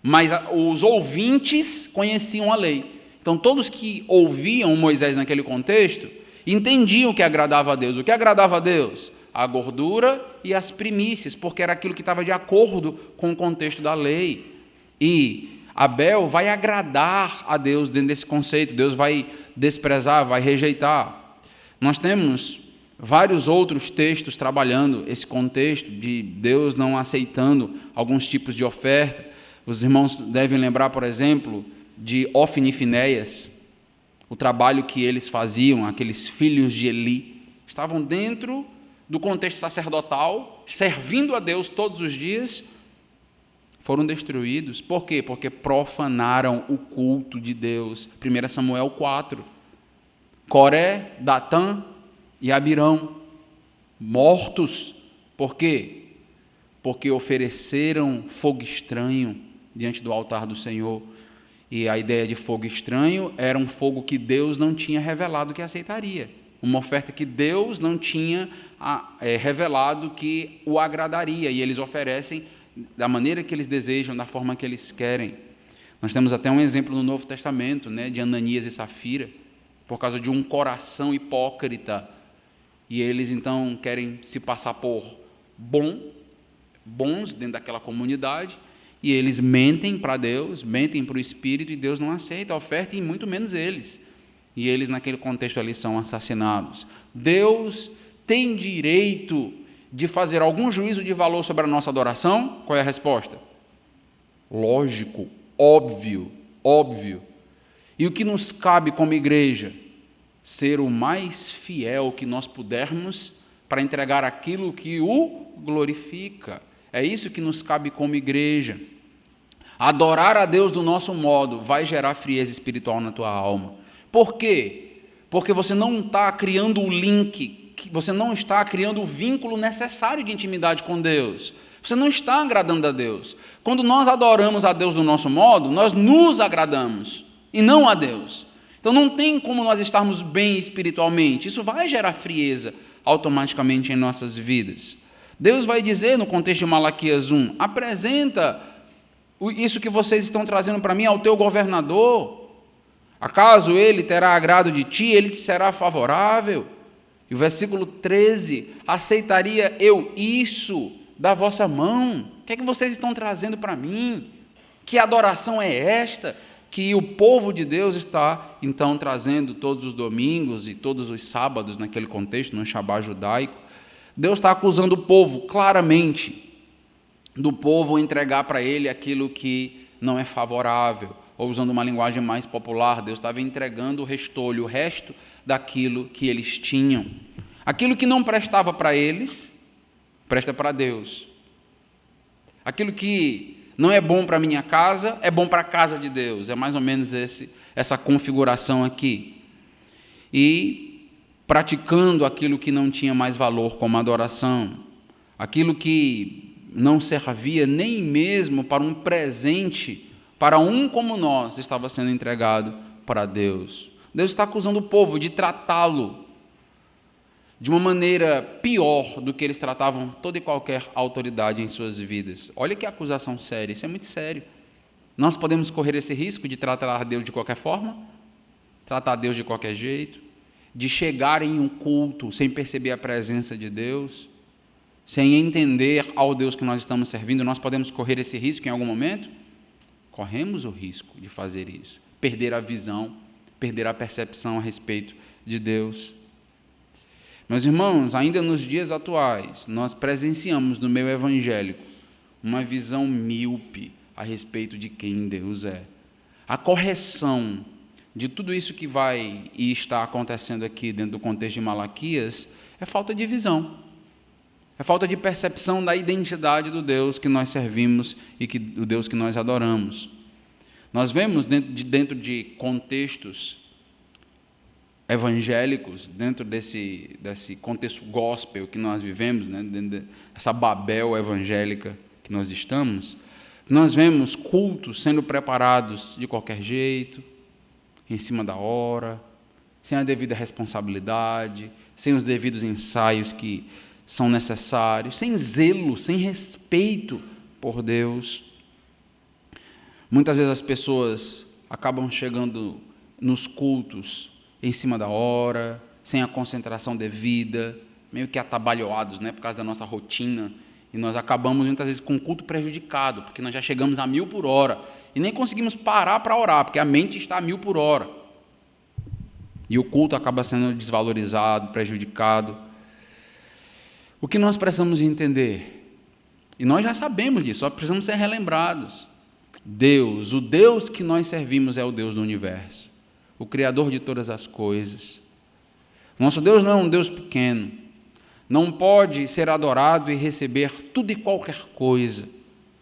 mas os ouvintes conheciam a lei. Então, todos que ouviam Moisés naquele contexto, entendiam o que agradava a Deus. O que agradava a Deus? A gordura e as primícias, porque era aquilo que estava de acordo com o contexto da lei. E Abel vai agradar a Deus dentro desse conceito. Deus vai desprezar, vai rejeitar. Nós temos vários outros textos trabalhando esse contexto de Deus não aceitando alguns tipos de oferta. Os irmãos devem lembrar, por exemplo, de Ofni e Finéias, o trabalho que eles faziam, aqueles filhos de Eli, estavam dentro do contexto sacerdotal, servindo a Deus todos os dias, foram destruídos. Por quê? Porque profanaram o culto de Deus. 1 Samuel 4. Coré, Datã e Abirão, mortos. Por quê? Porque ofereceram fogo estranho diante do altar do Senhor. E a ideia de fogo estranho era um fogo que Deus não tinha revelado que aceitaria. Uma oferta que Deus não tinha revelado que o agradaria. E eles oferecem da maneira que eles desejam, da forma que eles querem. Nós temos até um exemplo no Novo Testamento, né, de Ananias e Safira, por causa de um coração hipócrita. E eles, então, querem se passar por bons dentro daquela comunidade, e eles mentem para Deus, mentem para o Espírito, e Deus não aceita a oferta, e muito menos eles. E eles, naquele contexto ali, são assassinados. Deus tem direito de fazer algum juízo de valor sobre a nossa adoração? Qual é a resposta? Lógico, óbvio. E o que nos cabe como igreja? Ser o mais fiel que nós pudermos para entregar aquilo que o glorifica. É isso que nos cabe como igreja. Adorar a Deus do nosso modo vai gerar frieza espiritual na tua alma. Por quê? Porque você não está criando o link, você não está criando o vínculo necessário de intimidade com Deus. Você não está agradando a Deus. Quando nós adoramos a Deus do nosso modo, nós nos agradamos e não a Deus. Então não tem como nós estarmos bem espiritualmente. Isso vai gerar frieza automaticamente em nossas vidas. Deus vai dizer no contexto de Malaquias 1, apresenta isso que vocês estão trazendo para mim ao teu governador. Acaso ele terá agrado de ti, ele te será favorável? E o versículo 13, aceitaria eu isso da vossa mão? O que é que vocês estão trazendo para mim? Que adoração é esta que o povo de Deus está, então, trazendo todos os domingos e todos os sábados, naquele contexto, no Shabá judaico? Deus está acusando o povo, claramente, do povo entregar para ele aquilo que não é favorável. Ou, usando uma linguagem mais popular, Deus estava entregando o restolho, o resto daquilo que eles tinham. Aquilo que não prestava para eles, presta para Deus. Aquilo que não é bom para a minha casa, é bom para a casa de Deus. É mais ou menos essa configuração aqui. E praticando aquilo que não tinha mais valor, como adoração. Aquilo que não servia nem mesmo para um presente, para um como nós, estava sendo entregado para Deus. Deus está acusando o povo de tratá-lo de uma maneira pior do que eles tratavam toda e qualquer autoridade em suas vidas. Olha que acusação séria, isso é muito sério. Nós podemos correr esse risco de tratar Deus de qualquer forma, tratar Deus de qualquer jeito, de chegar em um culto sem perceber a presença de Deus, sem entender ao Deus que nós estamos servindo. Nós podemos correr esse risco em algum momento? Corremos o risco de fazer isso, perder a visão, perder a percepção a respeito de Deus. Meus irmãos, ainda nos dias atuais, nós presenciamos no meio evangélico uma visão míope a respeito de quem Deus é. A correção de tudo isso que vai e está acontecendo aqui dentro do contexto de Malaquias é falta de visão. É falta de percepção da identidade do Deus que nós servimos e do Deus que nós adoramos. Nós vemos dentro de contextos evangélicos, dentro desse contexto gospel que nós vivemos, né, dentro dessa Babel evangélica que nós estamos, nós vemos cultos sendo preparados de qualquer jeito, em cima da hora, sem a devida responsabilidade, sem os devidos ensaios que são necessários, sem zelo, sem respeito por Deus. Muitas vezes as pessoas acabam chegando nos cultos em cima da hora, sem a concentração devida, meio que atabalhoados, né, por causa da nossa rotina, e nós acabamos muitas vezes com o culto prejudicado, porque nós já chegamos a 1000 por hora, e nem conseguimos parar para orar, porque a mente está a 1000 por hora. E o culto acaba sendo desvalorizado, prejudicado. O que nós precisamos entender? E nós já sabemos disso, só precisamos ser relembrados. Deus, o Deus que nós servimos é o Deus do universo, o Criador de todas as coisas. Nosso Deus não é um Deus pequeno, não pode ser adorado e receber tudo e qualquer coisa,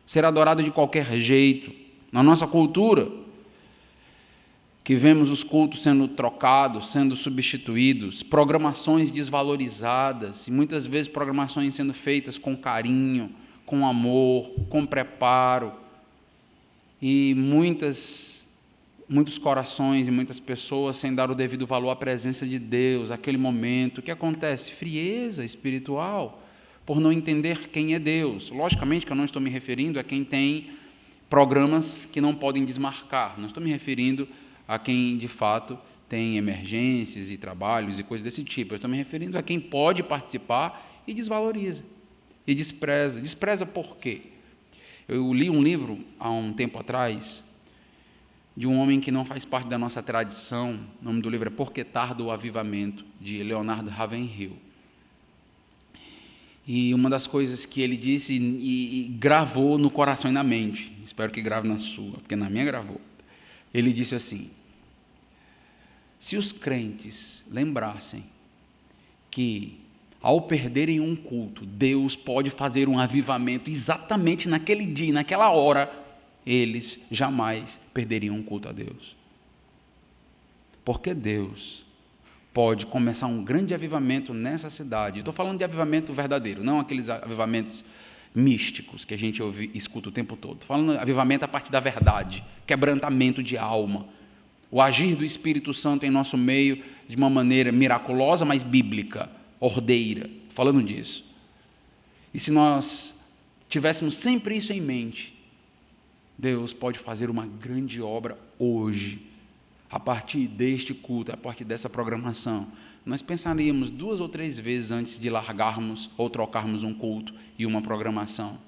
ser adorado de qualquer jeito. Na nossa cultura, que vemos os cultos sendo trocados, sendo substituídos, programações desvalorizadas, e muitas vezes programações sendo feitas com carinho, com amor, com preparo, e muitos corações e muitas pessoas sem dar o devido valor à presença de Deus, aquele momento. O que acontece? Frieza espiritual, por não entender quem é Deus. Logicamente que eu não estou me referindo a quem tem programas que não podem desmarcar, não estou me referindo a quem, de fato, tem emergências e trabalhos e coisas desse tipo. Eu estou me referindo a quem pode participar e desvaloriza, e despreza. Despreza por quê? Eu li um livro, há um tempo atrás, de um homem que não faz parte da nossa tradição. O nome do livro é Por que Tarda o Avivamento, de Leonard Ravenhill. E uma das coisas que ele disse e gravou no coração e na mente, espero que grave na sua, porque na minha gravou. Ele disse assim: se os crentes lembrassem que, ao perderem um culto, Deus pode fazer um avivamento exatamente naquele dia, naquela hora, eles jamais perderiam um culto a Deus. Porque Deus pode começar um grande avivamento nessa cidade. Estou falando de avivamento verdadeiro, não aqueles avivamentos místicos que a gente escuta o tempo todo. Estou falando de avivamento a partir da verdade, quebrantamento de alma, o agir do Espírito Santo em nosso meio de uma maneira miraculosa, mas bíblica, ordeira. Estou falando disso. E se nós tivéssemos sempre isso em mente, Deus pode fazer uma grande obra hoje, a partir deste culto, a partir dessa programação. Nós pensaríamos 2 ou 3 vezes antes de largarmos ou trocarmos um culto e uma programação.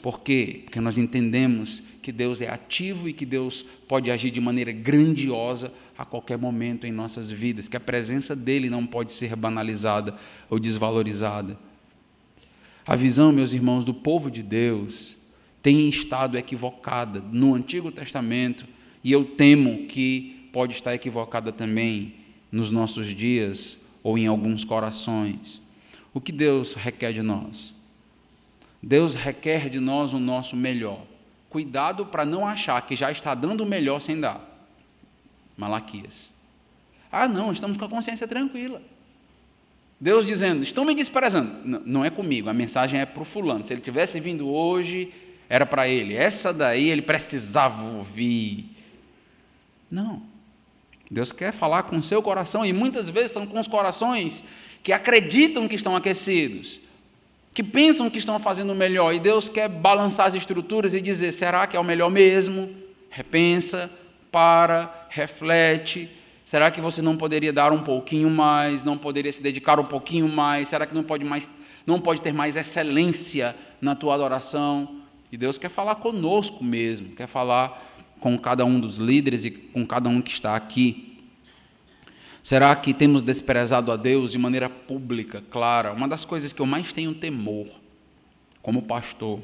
Por quê? Porque nós entendemos que Deus é ativo e que Deus pode agir de maneira grandiosa a qualquer momento em nossas vidas, que a presença dEle não pode ser banalizada ou desvalorizada. A visão, meus irmãos, do povo de Deus tem estado equivocada no Antigo Testamento, e eu temo que pode estar equivocada também nos nossos dias ou em alguns corações. O que Deus requer de nós? Deus requer de nós o nosso melhor. Cuidado para não achar que já está dando o melhor sem dar. Malaquias. Não, estamos com a consciência tranquila. Deus dizendo, estão me desprezando. Não é comigo, a mensagem é para o fulano. Se ele tivesse vindo hoje, era para ele. Essa daí ele precisava ouvir. Não. Deus quer falar com o seu coração, e muitas vezes são com os corações que acreditam que estão aquecidos, que pensam que estão fazendo o melhor, e Deus quer balançar as estruturas e dizer, será que é o melhor mesmo? Repensa, para, reflete. Será que você não poderia dar um pouquinho mais, não poderia se dedicar um pouquinho mais? Será que não pode ter mais excelência na tua adoração? E Deus quer falar conosco mesmo, quer falar com cada um dos líderes e com cada um que está aqui. Será que temos desprezado a Deus de maneira pública, clara? Uma das coisas que eu mais tenho temor, como pastor,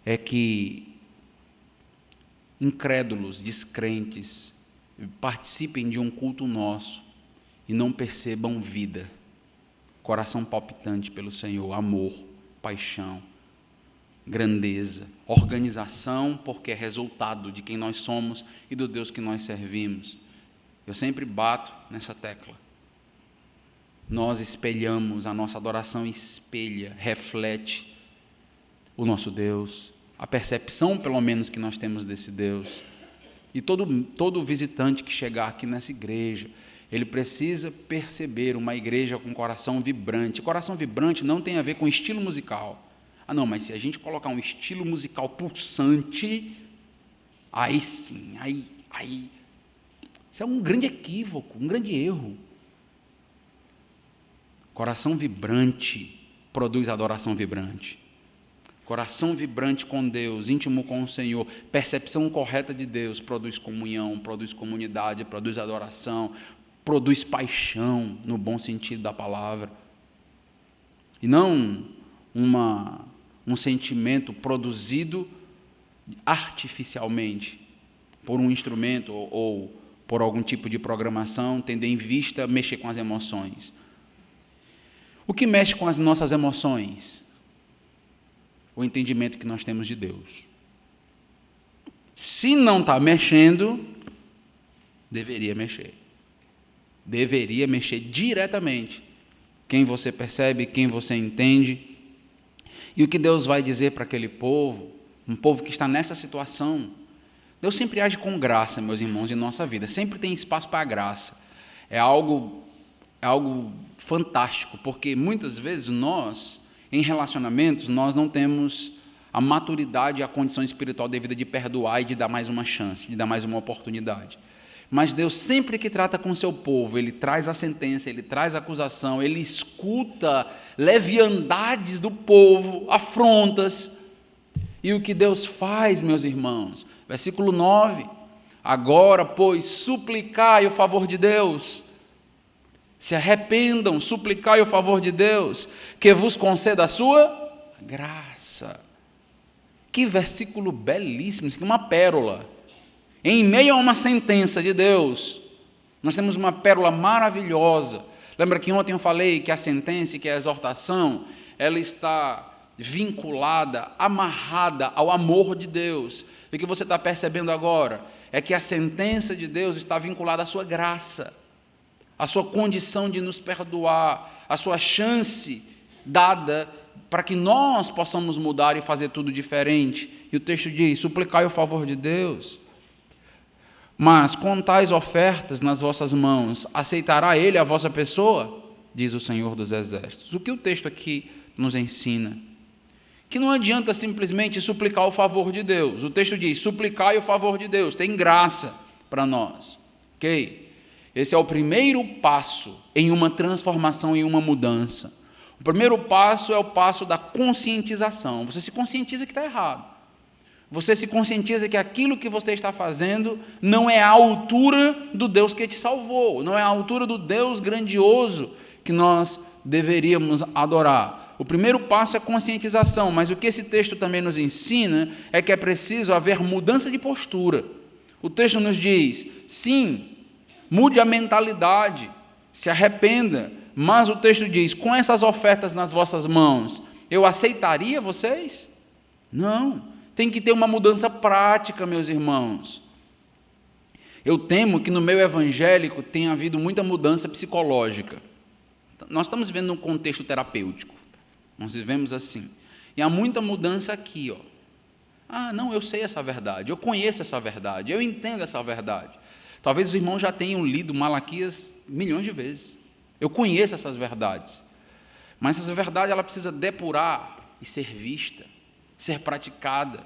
é que incrédulos, descrentes, participem de um culto nosso e não percebam vida, coração palpitante pelo Senhor, amor, paixão, grandeza, organização, porque é resultado de quem nós somos e do Deus que nós servimos. Eu sempre bato nessa tecla. Nós espelhamos, a nossa adoração espelha, reflete o nosso Deus, a percepção, pelo menos, que nós temos desse Deus. E todo visitante que chegar aqui nessa igreja, ele precisa perceber uma igreja com coração vibrante. Coração vibrante não tem a ver com estilo musical. Ah, não, mas se a gente colocar um estilo musical pulsante, aí sim, aí. Isso é um grande equívoco, um grande erro. Coração vibrante produz adoração vibrante. Coração vibrante com Deus, íntimo com o Senhor, percepção correta de Deus, produz comunhão, produz comunidade, produz adoração, produz paixão, no bom sentido da palavra. E não um sentimento produzido artificialmente, por um instrumento ou por algum tipo de programação, tendo em vista mexer com as emoções. O que mexe com as nossas emoções? O entendimento que nós temos de Deus. Se não está mexendo, deveria mexer. Deveria mexer diretamente. Quem você percebe, quem você entende. E o que Deus vai dizer para aquele povo, um povo que está nessa situação? Deus sempre age com graça, meus irmãos, em nossa vida. Sempre tem espaço para a graça. É algo fantástico, porque muitas vezes nós, em relacionamentos, nós não temos a maturidade e a condição espiritual devida de perdoar e de dar mais uma chance, de dar mais uma oportunidade. Mas Deus, sempre que trata com o seu povo, Ele traz a sentença, Ele traz a acusação, Ele escuta leviandades do povo, afrontas. E o que Deus faz, meus irmãos? Versículo 9. Agora, pois, suplicai o favor de Deus. Se arrependam, suplicai o favor de Deus, que vos conceda a sua graça. Que versículo belíssimo, isso aqui é uma pérola. Em meio a uma sentença de Deus, nós temos uma pérola maravilhosa. Lembra que ontem eu falei que a sentença, que a exortação, ela está vinculada, amarrada ao amor de Deus. E o que você está percebendo agora é que a sentença de Deus está vinculada à sua graça, a sua condição de nos perdoar, a sua chance dada para que nós possamos mudar e fazer tudo diferente. E o texto diz, suplicai o favor de Deus. Mas com tais ofertas nas vossas mãos, aceitará Ele a vossa pessoa? Diz o Senhor dos Exércitos. O que o texto aqui nos ensina? Que não adianta simplesmente suplicar o favor de Deus. O texto diz, suplicai o favor de Deus, tem graça para nós. Ok? Esse é o primeiro passo em uma transformação, em uma mudança. O primeiro passo é o passo da conscientização. Você se conscientiza que está errado. Você se conscientiza que aquilo que você está fazendo não é à altura do Deus que te salvou, não é à altura do Deus grandioso que nós deveríamos adorar. O primeiro passo é a conscientização, mas o que esse texto também nos ensina é que é preciso haver mudança de postura. O texto nos diz, sim, mude a mentalidade, se arrependa, mas o texto diz, com essas ofertas nas vossas mãos, eu aceitaria vocês? Não, tem que ter uma mudança prática, meus irmãos. Eu temo que no meio evangélico tenha havido muita mudança psicológica. Nós estamos vivendo um contexto terapêutico, nós vivemos assim, e há muita mudança aqui, ó. Ah, não, eu sei essa verdade, eu conheço essa verdade, eu entendo essa verdade. Talvez os irmãos já tenham lido Malaquias milhões de vezes. Eu conheço essas verdades. Mas essa verdade ela precisa depurar e ser vista, ser praticada.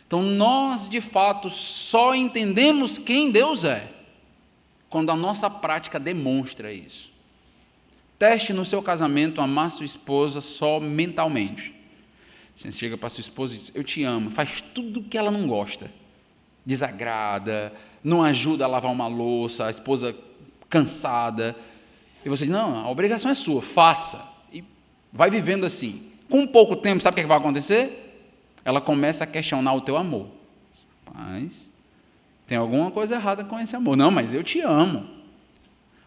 Então, nós, de fato, só entendemos quem Deus é quando a nossa prática demonstra isso. Teste no seu casamento amar sua esposa só mentalmente. Você chega para sua esposa e diz, eu te amo, faz tudo o que ela não gosta. Desagrada, não ajuda a lavar uma louça, a esposa cansada. E você diz, não, a obrigação é sua, faça. E vai vivendo assim. Com pouco tempo, sabe o que vai acontecer? Ela começa a questionar o teu amor. Mas tem alguma coisa errada com esse amor. Não, mas eu te amo.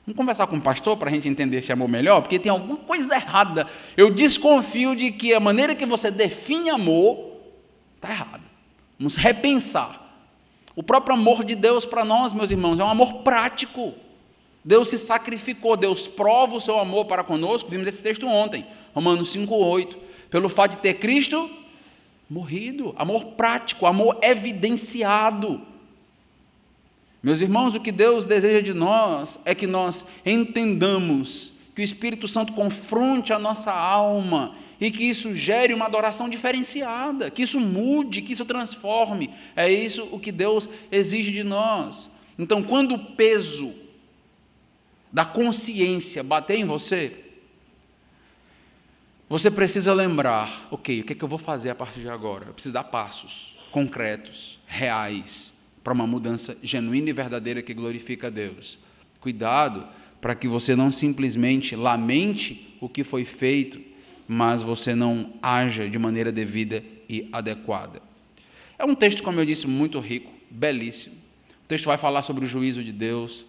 Vamos conversar com o pastor para a gente entender esse amor melhor? Porque tem alguma coisa errada. Eu desconfio de que a maneira que você define amor está errada. Vamos repensar. O próprio amor de Deus para nós, meus irmãos, é um amor prático. Deus se sacrificou, Deus prova o seu amor para conosco, vimos esse texto ontem, Romanos 5,8, pelo fato de ter Cristo morrido, amor prático, amor evidenciado. Meus irmãos, o que Deus deseja de nós é que nós entendamos, que o Espírito Santo confronte a nossa alma e que isso gere uma adoração diferenciada, que isso mude, que isso transforme. É isso o que Deus exige de nós. Então, quando o peso da consciência bater em você, você precisa lembrar, ok, o que é que eu vou fazer a partir de agora? Eu preciso dar passos concretos, reais, para uma mudança genuína e verdadeira que glorifica a Deus. Cuidado para que você não simplesmente lamente o que foi feito, mas você não haja de maneira devida e adequada. É um texto, como eu disse, muito rico, belíssimo. O texto vai falar sobre o juízo de Deus.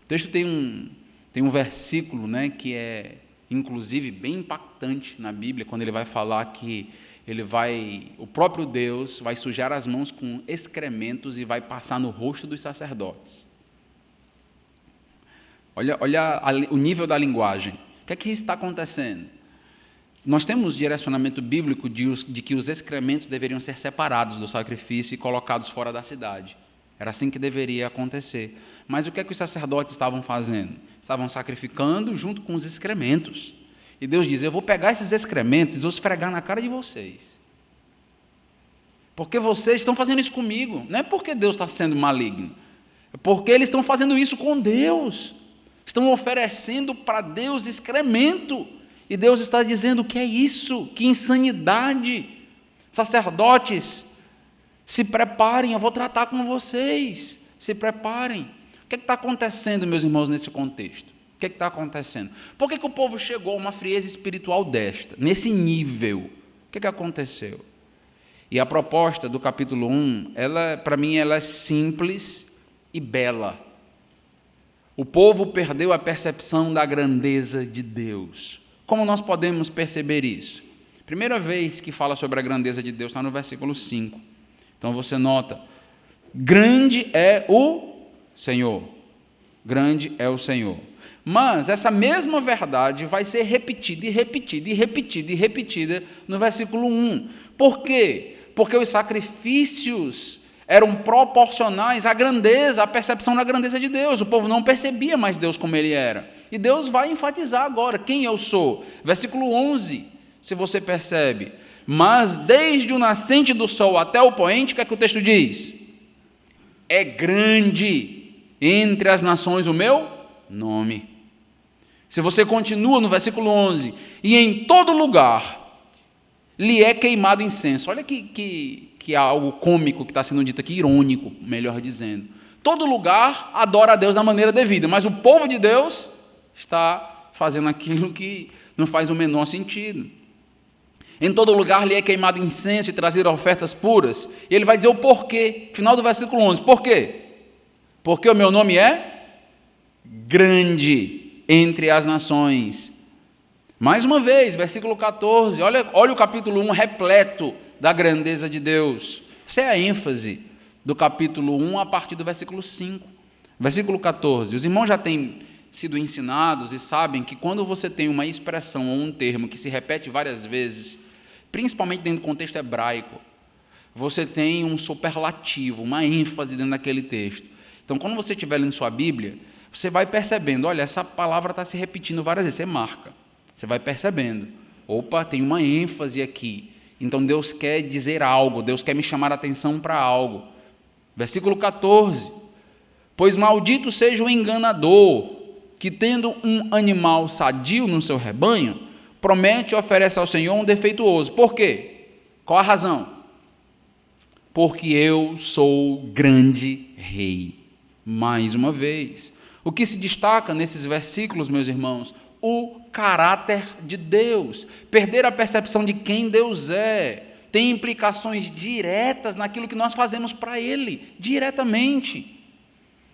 O texto tem um versículo, né, que é, inclusive, bem impactante na Bíblia, quando ele vai falar que o próprio Deus vai sujar as mãos com excrementos e vai passar no rosto dos sacerdotes. Olha o nível da linguagem. O que é que está acontecendo? Nós temos direcionamento bíblico de que os excrementos deveriam ser separados do sacrifício e colocados fora da cidade. Era assim que deveria acontecer. Mas o que é que os sacerdotes estavam fazendo? Estavam sacrificando junto com os excrementos. E Deus diz, eu vou pegar esses excrementos e vou esfregar na cara de vocês. Porque vocês estão fazendo isso comigo. Não é porque Deus está sendo maligno. É porque eles estão fazendo isso com Deus. Estão oferecendo para Deus excremento. E Deus está dizendo, o que é isso? Que insanidade. Sacerdotes, se preparem, eu vou tratar com vocês. Se preparem. O que está acontecendo, meus irmãos, nesse contexto? O que está acontecendo? Por que o povo chegou a uma frieza espiritual desta, nesse nível? O que aconteceu? E a proposta do capítulo 1, para mim, ela é simples e bela. O povo perdeu a percepção da grandeza de Deus. Como nós podemos perceber isso? Primeira vez que fala sobre a grandeza de Deus está no versículo 5. Então você nota, grande é o Senhor. Grande é o Senhor. Mas essa mesma verdade vai ser repetida e repetida e repetida e repetida no versículo 1. Por quê? Porque os sacrifícios eram proporcionais à grandeza, à percepção da grandeza de Deus. O povo não percebia mais Deus como ele era. E Deus vai enfatizar agora quem eu sou. Versículo 11, se você percebe. Mas desde o nascente do sol até o poente, o que é que o texto diz? É grande entre as nações o meu nome. Se você continua no versículo 11, e em todo lugar lhe é queimado incenso. Olha que algo cômico que está sendo dito aqui, irônico, melhor dizendo. Todo lugar adora a Deus da maneira devida, mas o povo de Deus está fazendo aquilo que não faz o menor sentido. Em todo lugar lhe é queimado incenso e trazer ofertas puras. E ele vai dizer o porquê, final do versículo 11. Por quê? Porque o meu nome é grande entre as nações. Mais uma vez, versículo 14, olha o capítulo 1 repleto da grandeza de Deus. Essa é a ênfase do capítulo 1 a partir do versículo 5. Versículo 14, os irmãos já têm sido ensinados e sabem que quando você tem uma expressão ou um termo que se repete várias vezes, principalmente dentro do contexto hebraico, você tem um superlativo, uma ênfase dentro daquele texto. Então, quando você estiver lendo sua Bíblia, você vai percebendo, olha, essa palavra está se repetindo várias vezes, você marca, você vai percebendo, opa, tem uma ênfase aqui, então Deus quer dizer algo, Deus quer me chamar a atenção para algo. Versículo 14, pois maldito seja o enganador, que tendo um animal sadio no seu rebanho, promete e oferece ao Senhor um defeituoso. Por quê? Qual a razão? Porque eu sou grande rei. Mais uma vez, o que se destaca nesses versículos, meus irmãos? O caráter de Deus. Perder a percepção de quem Deus é tem implicações diretas naquilo que nós fazemos para Ele, diretamente.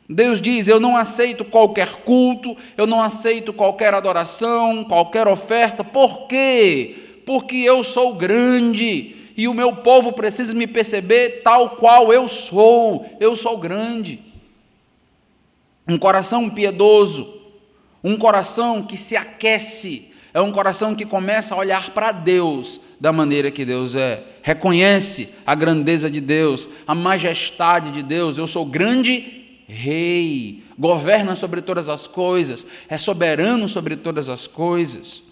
Deus diz, eu não aceito qualquer culto, eu não aceito qualquer adoração, qualquer oferta. Por quê? Porque eu sou grande e o meu povo precisa me perceber tal qual eu sou grande. Um coração piedoso, um coração que se aquece, é um coração que começa a olhar para Deus da maneira que Deus é. Reconhece a grandeza de Deus, a majestade de Deus. Eu sou grande rei, governa sobre todas as coisas, é soberano sobre todas as coisas.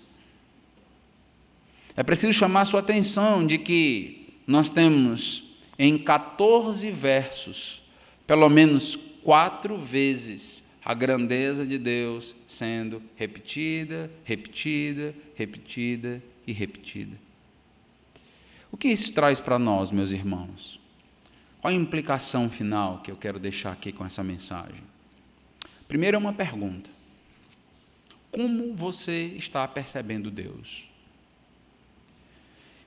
É preciso chamar a sua atenção de que nós temos em 14 versos, pelo menos 4 vezes, a grandeza de Deus sendo repetida, repetida, repetida e repetida. O que isso traz para nós, meus irmãos? Qual a implicação final que eu quero deixar aqui com essa mensagem? Primeiro é uma pergunta. Como você está percebendo Deus?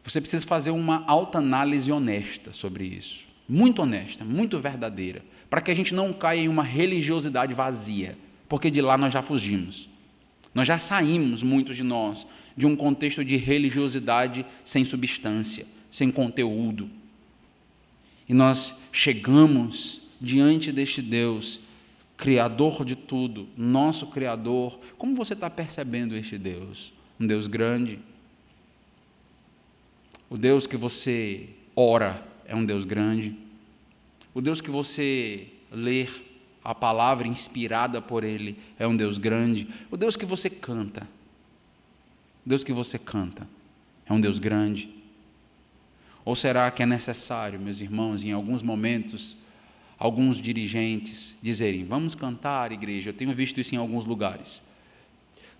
Você precisa fazer uma autoanálise honesta sobre isso. Muito honesta, muito verdadeira, para que a gente não caia em uma religiosidade vazia, porque de lá nós já fugimos. Nós já saímos, muitos de nós, de um contexto de religiosidade sem substância, sem conteúdo. E nós chegamos diante deste Deus, Criador de tudo, nosso Criador. Como você está percebendo este Deus? Um Deus grande. O Deus que você ora é um Deus grande. O Deus que você lê a palavra inspirada por Ele é um Deus grande. O Deus que você canta, é um Deus grande. Ou será que é necessário, meus irmãos, em alguns momentos, alguns dirigentes dizerem: vamos cantar, igreja? Eu tenho visto isso em alguns lugares.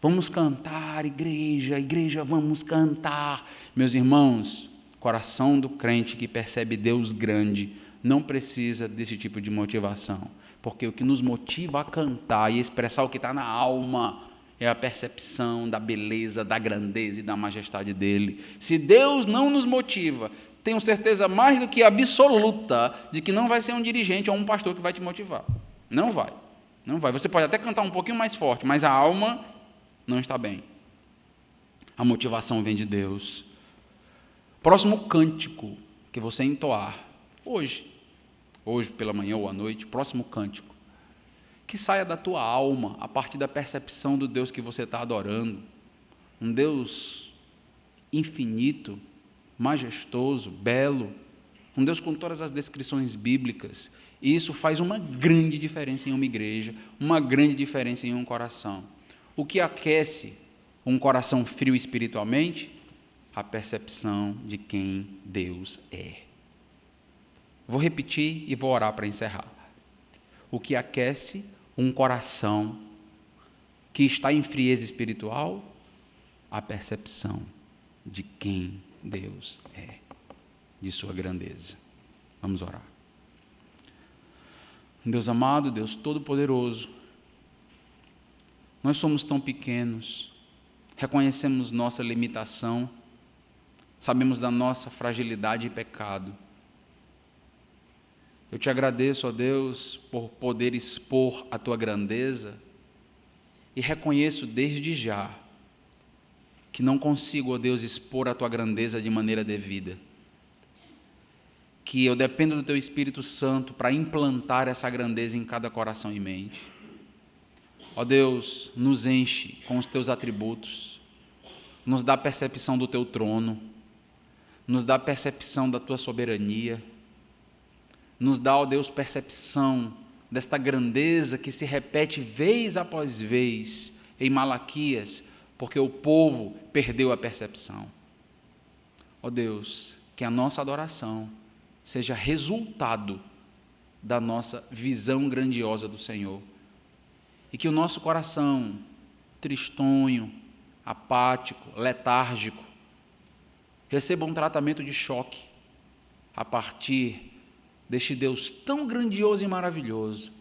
Vamos cantar, igreja, igreja, vamos cantar. Meus irmãos, coração do crente que percebe Deus grande não precisa desse tipo de motivação, porque o que nos motiva a cantar e expressar o que está na alma é a percepção da beleza, da grandeza e da majestade dele. Se Deus não nos motiva, tenho certeza mais do que absoluta de que não vai ser um dirigente ou um pastor que vai te motivar. Não vai. Você pode até cantar um pouquinho mais forte, mas a alma não está bem. A motivação vem de Deus. Próximo cântico que você entoar, hoje pela manhã ou à noite, próximo cântico, que saia da tua alma, a partir da percepção do Deus que você está adorando. Um Deus infinito, majestoso, belo, um Deus com todas as descrições bíblicas. E isso faz uma grande diferença em uma igreja, uma grande diferença em um coração. O que aquece um coração frio espiritualmente? A percepção de quem Deus é. Vou repetir e vou orar para encerrar. O que aquece um coração que está em frieza espiritual? A percepção de quem Deus é, de sua grandeza. Vamos orar. Deus amado, Deus todo-poderoso, nós somos tão pequenos, reconhecemos nossa limitação, sabemos da nossa fragilidade e pecado. Eu te agradeço, ó Deus, por poder expor a tua grandeza e reconheço desde já que não consigo, ó Deus, expor a tua grandeza de maneira devida. Que eu dependo do teu Espírito Santo para implantar essa grandeza em cada coração e mente. Ó Deus, nos enche com os teus atributos, nos dá percepção do teu trono, nos dá percepção da tua soberania, nos dá, ó Deus, percepção desta grandeza que se repete vez após vez em Malaquias, porque o povo perdeu a percepção. Ó Deus, que a nossa adoração seja resultado da nossa visão grandiosa do Senhor, e que o nosso coração tristonho, apático, letárgico, receba um tratamento de choque a partir deste Deus tão grandioso e maravilhoso,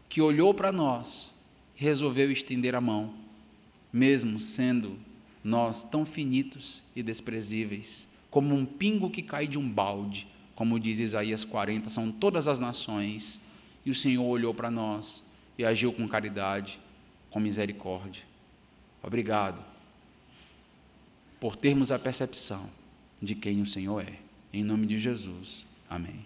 que olhou para nós e resolveu estender a mão, mesmo sendo nós tão finitos e desprezíveis, como um pingo que cai de um balde, como diz Isaías 40, são todas as nações, e o Senhor olhou para nós e agiu com caridade, com misericórdia. Obrigado por termos a percepção de quem o Senhor é. Em nome de Jesus. Amém.